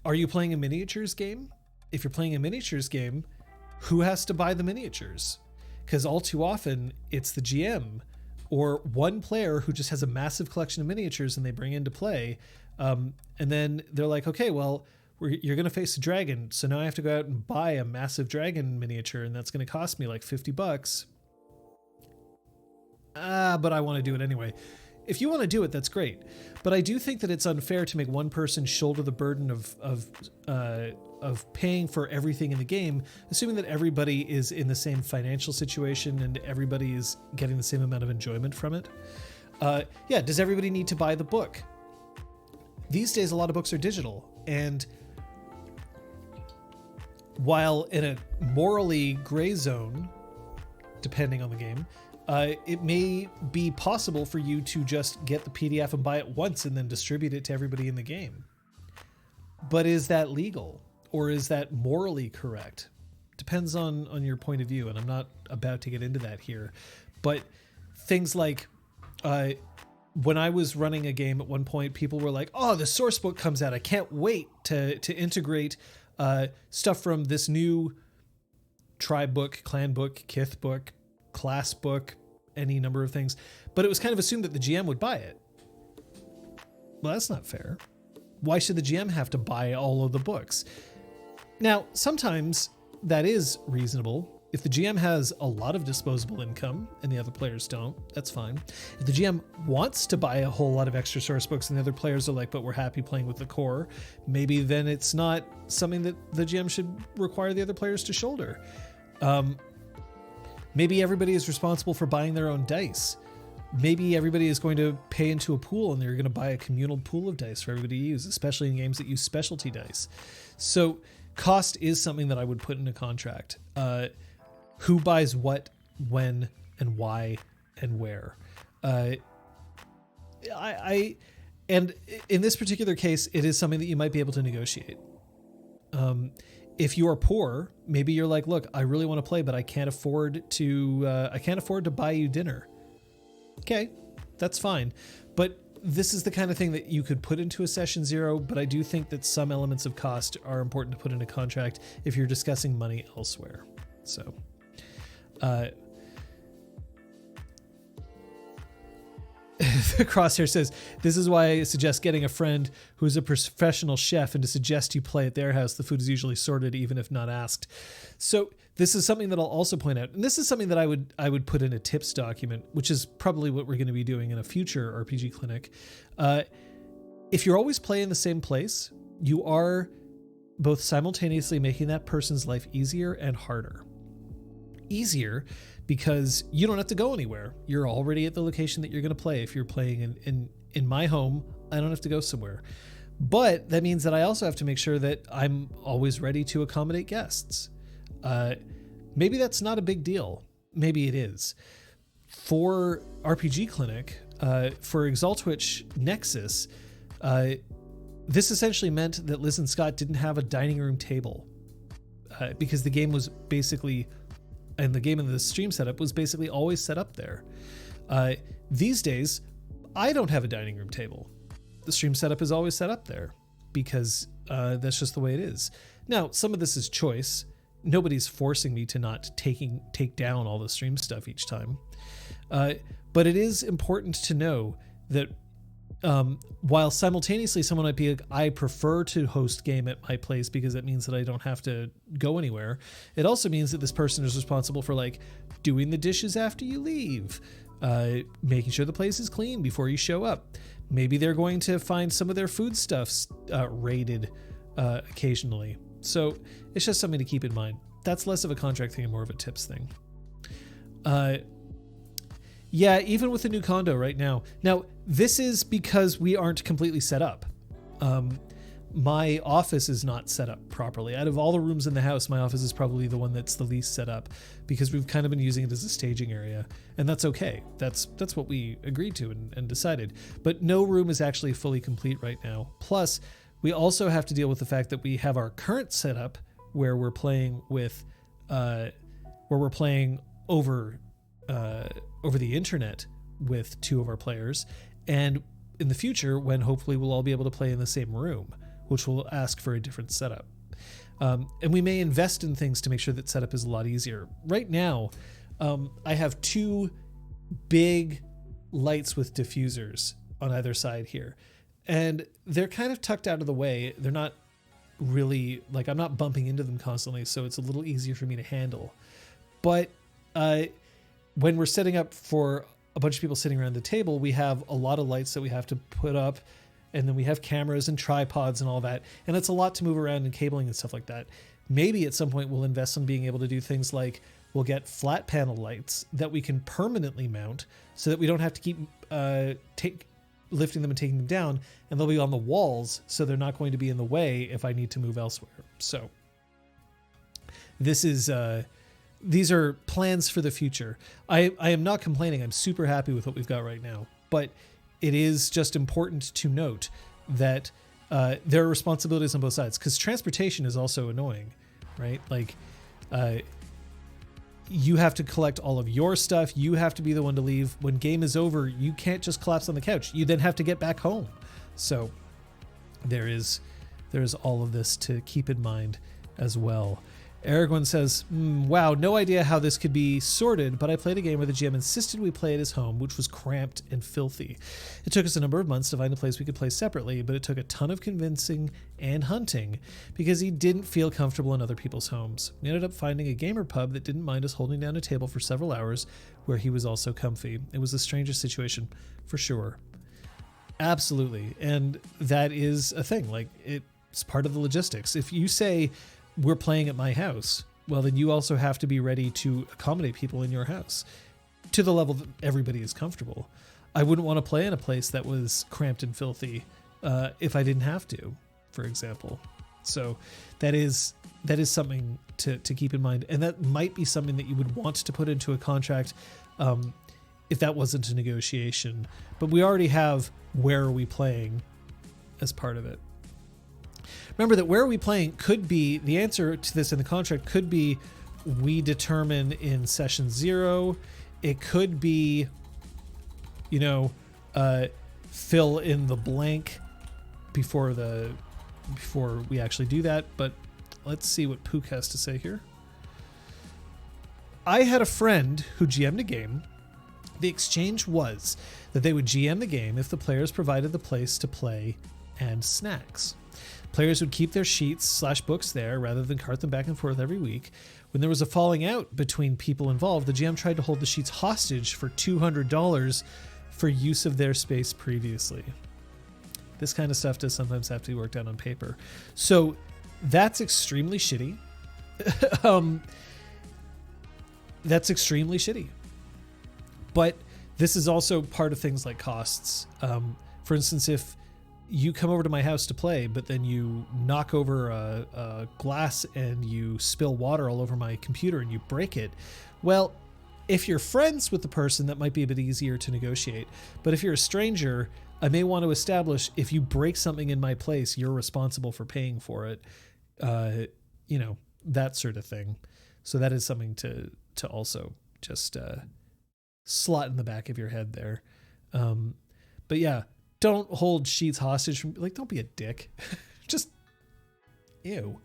Speaker 1: Are you playing a miniatures game? If you're playing a miniatures game, who has to buy the miniatures? Because all too often it's the GM or one player who just has a massive collection of miniatures and they bring into play. And then they're like, okay, well, you're going to face a dragon. So now I have to go out and buy a massive dragon miniature and that's going to cost me like $50. But I want to do it anyway. If you want to do it, that's great. But I do think that it's unfair to make one person shoulder the burden of paying for everything in the game, assuming that everybody is in the same financial situation and everybody is getting the same amount of enjoyment from it. Does everybody need to buy the book? These days, a lot of books are digital. And while in a morally gray zone, depending on the game, it may be possible for you to just get the PDF and buy it once and then distribute it to everybody in the game. But is that legal? Or is that morally correct? Depends on your point of view, and I'm not about to get into that here. But things like, when I was running a game at one point, people were like, oh, the source book comes out. I can't wait to integrate stuff from this new tribe book, clan book, kith book, class book, any number of things. But it was kind of assumed that the GM would buy it. Well, that's not fair. Why should the GM have to buy all of the books? Now, sometimes that is reasonable. If the GM has a lot of disposable income and the other players don't, that's fine. If the GM wants to buy a whole lot of extra source books and the other players are like, but we're happy playing with the core, maybe then it's not something that the GM should require the other players to shoulder. Maybe everybody is responsible for buying their own dice. Maybe everybody is going to pay into a pool and they're going to buy a communal pool of dice for everybody to use, especially in games that use specialty dice. So cost is something that I would put in a contract. Who buys what, when, and why, and where. And in this particular case, it is something that you might be able to negotiate. If you are poor, maybe you're like, look, I really want to play, but I can't afford to buy you dinner. Okay, that's fine. But this is the kind of thing that you could put into a session zero, but I do think that some elements of cost are important to put in a contract if you're discussing money elsewhere. So, the Crosshair says, this is why I suggest getting a friend who's a professional chef and to suggest you play at their house. The food is usually sorted, even if not asked. So this is something that I'll also point out. And this is something that I would put in a tips document, which is probably what we're going to be doing in a future RPG clinic. If you're always playing the same place, you are both simultaneously making that person's life easier and harder. Easier because you don't have to go anywhere. You're already at the location that you're going to play. If you're playing in my home, I don't have to go somewhere. But that means that I also have to make sure that I'm always ready to accommodate guests. Maybe that's not a big deal. Maybe it is. For RPG Clinic, for Exaltwitch Nexus, this essentially meant that Liz and Scott didn't have a dining room table because the game was basically, and the game in the stream setup was basically always set up there. These days, I don't have a dining room table. The stream setup is always set up there because that's just the way it is. Now, some of this is choice. Nobody's forcing me to not take down all the stream stuff each time. But it is important to know that while simultaneously someone might be like, I prefer to host game at my place because it means that I don't have to go anywhere. It also means that this person is responsible for like doing the dishes after you leave, making sure the place is clean before you show up, Maybe they're going to find some of their foodstuffs raided occasionally. So it's just something to keep in mind. That's less of a contract thing and more of a tips thing. Yeah, even with the new condo right now. Now, this is because we aren't completely set up. My office is not set up properly. Out of all the rooms in the house, my office is probably the one that's the least set up because we've kind of been using it as a staging area, and that's okay. That's what we agreed to and decided. But no room is actually fully complete right now. Plus, we also have to deal with the fact that we have our current setup where we're playing with, over the internet with two of our players, and in the future, when hopefully we'll all be able to play in the same room, which will ask for a different setup. And we may invest in things to make sure that setup is a lot easier. Right now, I have two big lights with diffusers on either side here, and they're kind of tucked out of the way. They're not really, like, I'm not bumping into them constantly, so it's a little easier for me to handle. But when we're setting up for a bunch of people sitting around the table, we have a lot of lights that we have to put up, and then we have cameras and tripods and all that, and it's a lot to move around and cabling and stuff like that. Maybe at some point we'll invest in being able to do things like we'll get flat panel lights that we can permanently mount so that we don't have to keep lifting them and taking them down, and they'll be on the walls so they're not going to be in the way if I need to move elsewhere. So this is these are plans for the future. I am not complaining. I'm super happy with what we've got right now, but it is just important to note that there are responsibilities on both sides, because transportation is also annoying, right? Like, you have to collect all of your stuff. You have to be the one to leave. When game is over, you can't just collapse on the couch. You then have to get back home. So there's all of this to keep in mind as well. Aragorn says, wow, no idea how this could be sorted, but I played a game where the GM insisted we play at his home, which was cramped and filthy. It took us a number of months to find a place we could play separately, but it took a ton of convincing and hunting because he didn't feel comfortable in other people's homes. We ended up finding a gamer pub that didn't mind us holding down a table for several hours where he was also comfy. It was the strangest situation, for sure. Absolutely. And that is a thing. Like, it's part of the logistics. If you say, we're playing at my house, well, then you also have to be ready to accommodate people in your house to the level that everybody is comfortable. I wouldn't want to play in a place that was cramped and filthy if I didn't have to, for example. So that is something to keep in mind. And that might be something that you would want to put into a contract if that wasn't a negotiation. But we already have where are we playing as part of it. Remember that where are we playing could be, the answer to this in the contract could be we determine in session 0. It could be, fill in the blank before we actually do that. But let's see what Pook has to say here. I had a friend who GM'd a game. The exchange was that they would GM the game if the players provided the place to play and snacks. Players would keep their sheets/books there rather than cart them back and forth every week. When there was a falling out between people involved, the GM tried to hold the sheets hostage for $200 for use of their space previously. This kind of stuff does sometimes have to be worked out on paper. So that's extremely shitty. That's extremely shitty. But this is also part of things like costs. For instance, if you come over to my house to play, but then you knock over a glass and you spill water all over my computer and you break it. Well, if you're friends with the person, that might be a bit easier to negotiate. But if you're a stranger, I may want to establish if you break something in my place, you're responsible for paying for it. That sort of thing. So that is something to also just slot in the back of your head there. But yeah, don't hold sheets hostage from, like, don't be a dick. Just, ew.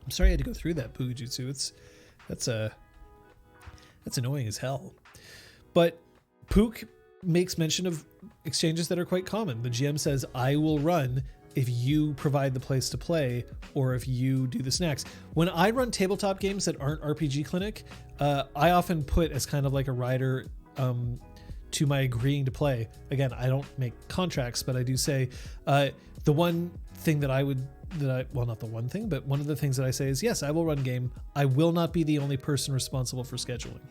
Speaker 1: I'm sorry I had to go through that, Pugajutsu. That's annoying as hell. But Pook makes mention of exchanges that are quite common. The GM says, I will run if you provide the place to play or if you do the snacks. When I run tabletop games that aren't RPG Clinic, I often put as kind of like a rider to my agreeing to play. Again, I don't make contracts, but I do say the one thing that not the one thing, but one of the things that I say is, yes, I will run game. I will not be the only person responsible for scheduling.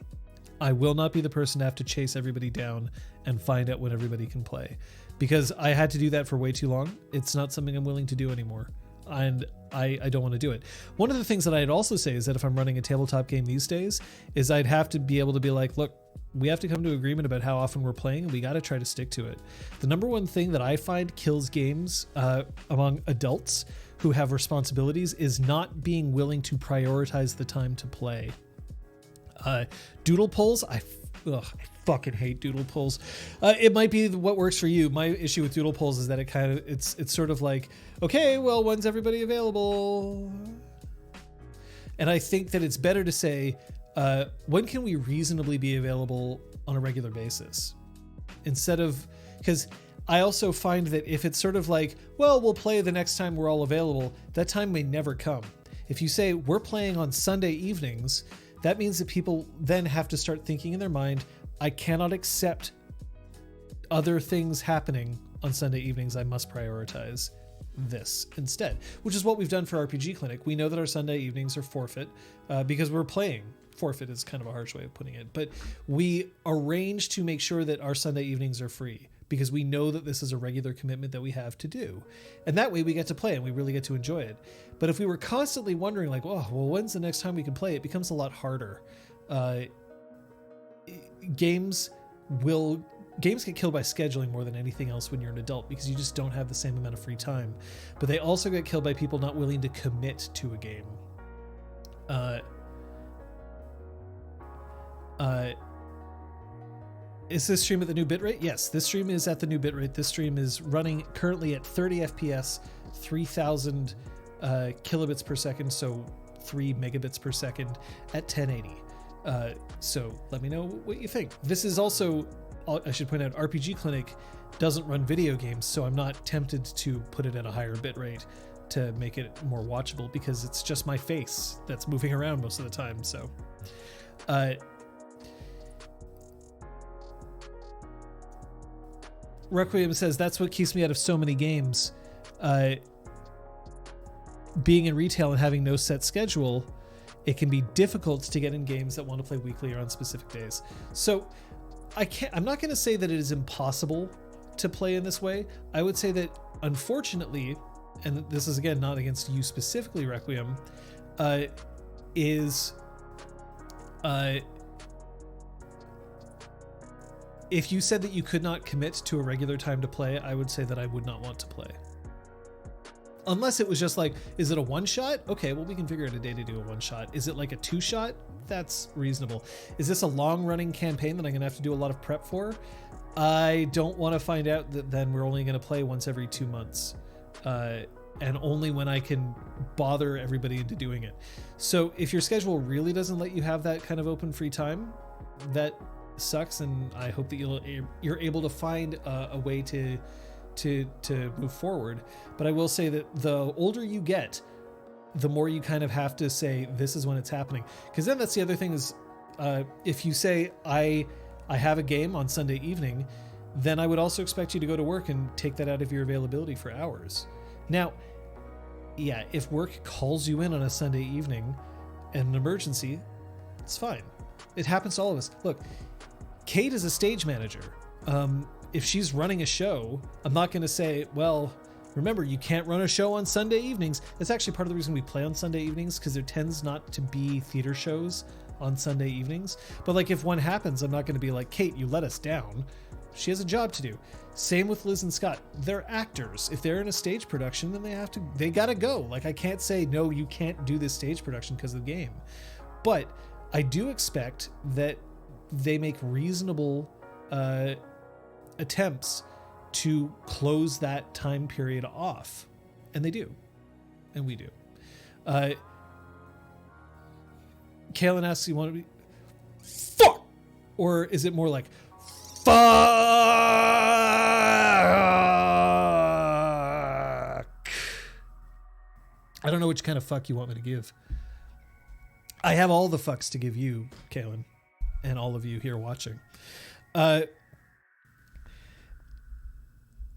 Speaker 1: I will not be the person to have to chase everybody down and find out when everybody can play, because I had to do that for way too long. It's not something I'm willing to do anymore. And I don't want to do it. One of the things that I'd also say is that if I'm running a tabletop game these days, is I'd have to be able to be like, look, we have to come to agreement about how often we're playing, and we got to try to stick to it. The number one thing that I find kills games among adults who have responsibilities is not being willing to prioritize the time to play. Doodle polls, I fucking hate doodle polls. It might be what works for you. My issue with doodle polls is that it's sort of like, okay, well, when's everybody available? And I think that it's better to say, when can we reasonably be available on a regular basis? Instead of, because I also find that if it's sort of like, well, we'll play the next time we're all available, that time may never come. If you say we're playing on Sunday evenings, that means that people then have to start thinking in their mind, I cannot accept other things happening on Sunday evenings. I must prioritize this instead, which is what we've done for RPG Clinic. We know that our Sunday evenings are forfeit because we're playing. Forfeit is kind of a harsh way of putting it, but we arrange to make sure that our Sunday evenings are free because we know that this is a regular commitment that we have to do. And that way we get to play and we really get to enjoy it. But if we were constantly wondering like, oh, well, when's the next time we can play? It becomes a lot harder. Games get killed by scheduling more than anything else when you're an adult because you just don't have the same amount of free time. But they also get killed by people not willing to commit to a game. Is this stream at the new bitrate? Yes, this stream is at the new bitrate. This stream is running currently at 30 FPS, 3000 kilobits per second, so 3 megabits per second at 1080. So let me know what you think. This is also, I should point out, RPG Clinic doesn't run video games, so I'm not tempted to put it at a higher bitrate to make it more watchable because it's just my face that's moving around most of the time. So Requiem says, that's what keeps me out of so many games. Being in retail and having no set schedule, it can be difficult to get in games that want to play weekly or on specific days. So I'm not going to say that it is impossible to play in this way. I would say that unfortunately, and this is again not against you specifically, Requiem, if you said that you could not commit to a regular time to play, I would say that I would not want to play. Unless it was just like, is it a one shot? Okay, well, we can figure out a day to do a one shot. Is it like a two shot? That's reasonable. Is this a long running campaign that I'm going to have to do a lot of prep for? I don't want to find out that then we're only going to play once every 2 months. And only when I can bother everybody into doing it. So if your schedule really doesn't let you have that kind of open free time, that sucks, and I hope that you're able to find a way to move forward. But I will say that the older you get, the more you kind of have to say this is when it's happening, because then that's the other thing is if you say I have a game on Sunday evening, then I would also expect you to go to work and take that out of your availability for hours. Now, yeah, if work calls you in on a Sunday evening and an emergency, it's fine. It happens to all of us. Look, Kate is a stage manager. If she's running a show, I'm not going to say, well, remember, you can't run a show on Sunday evenings. That's actually part of the reason we play on Sunday evenings, because there tends not to be theater shows on Sunday evenings. But like if one happens, I'm not going to be like, Kate, you let us down. She has a job to do. Same with Liz and Scott. They're actors. If they're in a stage production, then they gotta go. Like I can't say, no, you can't do this stage production because of the game. But I do expect that they make reasonable attempts to close that time period off. And they do. And we do. Kaylin asks, you want to be fuck? Or is it more like fuck? I don't know which kind of fuck you want me to give. I have all the fucks to give you, Kaylin, and all of you here watching.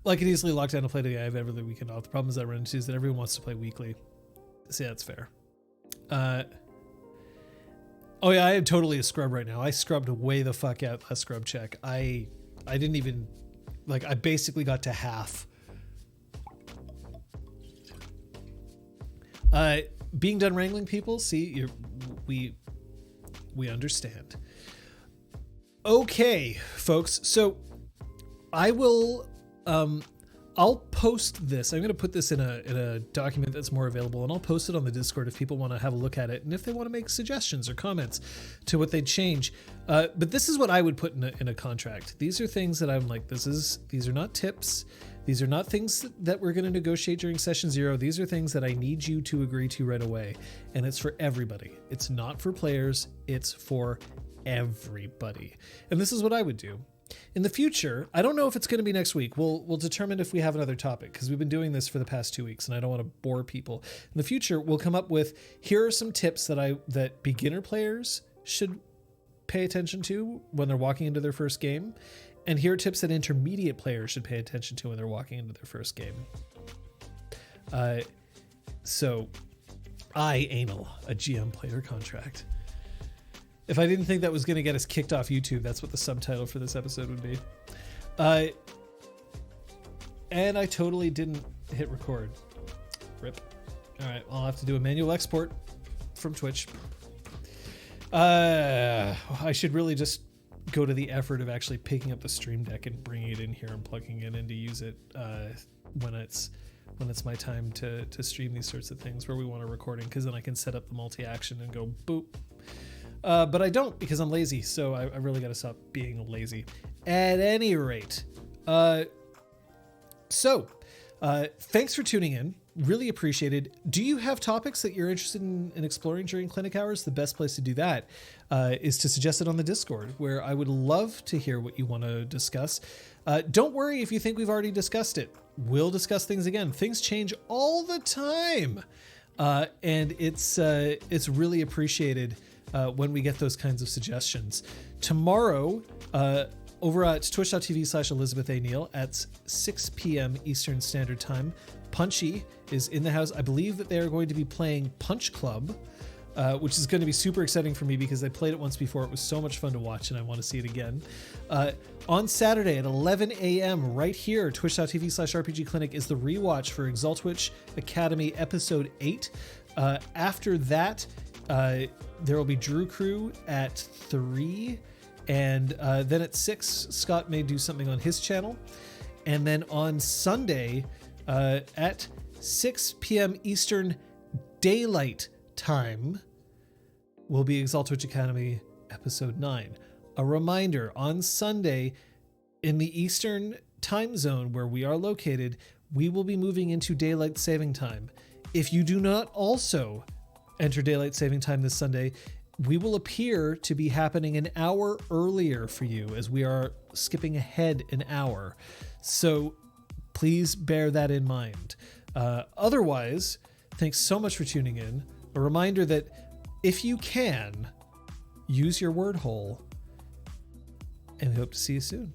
Speaker 1: I could easily lock down and play today. I have every weekend off. The problem is I run into is that everyone wants to play weekly. So yeah, that's fair. Oh yeah, I am totally a scrub right now. I scrubbed way the fuck out last scrub check. I didn't even, like, I basically got to half. Being done wrangling people, see, we understand. Okay, folks, so I will, I'll post this. I'm going to put this in a document that's more available, and I'll post it on the Discord if people want to have a look at it, and if they want to make suggestions or comments to what they'd change. But this is what I would put in a contract. These are things that I'm like, these are not tips. These are not things that we're going to negotiate during session 0. These are things that I need you to agree to right away. And it's for everybody. It's not for players. It's for everybody. And this is what I would do. In the future, I don't know if it's going to be next week. We'll determine if we have another topic, because we've been doing this for the past 2 weeks and I don't want to bore people. In the future, we'll come up with, here are some tips that beginner players should pay attention to when they're walking into their first game. And here are tips that intermediate players should pay attention to when they're walking into their first game. So anal a GM player contract. If I didn't think that was going to get us kicked off YouTube, that's what the subtitle for this episode would be. And I totally didn't hit record. Rip. All right, I'll have to do a manual export from Twitch. I should really just go to the effort of actually picking up the Stream Deck and bringing it in here and plugging it in to use it when it's my time to stream these sorts of things where we want a recording, because then I can set up the multi-action and go boop. But I don't, because I'm lazy, so I really got to stop being lazy. At any rate, so thanks for tuning in. Really appreciated. Do you have topics that you're interested in exploring during clinic hours? The best place to do that is to suggest it on the Discord, where I would love to hear what you want to discuss. Don't worry if you think we've already discussed it. We'll discuss things again. Things change all the time, and it's really appreciated when we get those kinds of suggestions. Tomorrow, over at twitch.tv/Elizabeth A. Neal at 6 p.m. Eastern Standard Time, Punchy is in the house. I believe that they are going to be playing Punch Club, which is going to be super exciting for me because I played it once before. It was so much fun to watch and I want to see it again. On Saturday at 11 a.m. right here, twitch.tv/RPGClinic is the rewatch for Exaltwitch Academy Episode 8. After that, there will be Drew Crew at 3, and then at 6, Scott may do something on his channel. And then on Sunday, at 6 p.m. Eastern Daylight Time, will be Exaltwitch Academy Episode 9. A reminder, on Sunday, in the Eastern time zone where we are located, we will be moving into Daylight Saving Time. If you do not also enter Daylight Saving Time this Sunday, we will appear to be happening an hour earlier for you, as we are skipping ahead an hour. So please bear that in mind. Otherwise, thanks so much for tuning in. A reminder that if you can, use your word hole, and we hope to see you soon.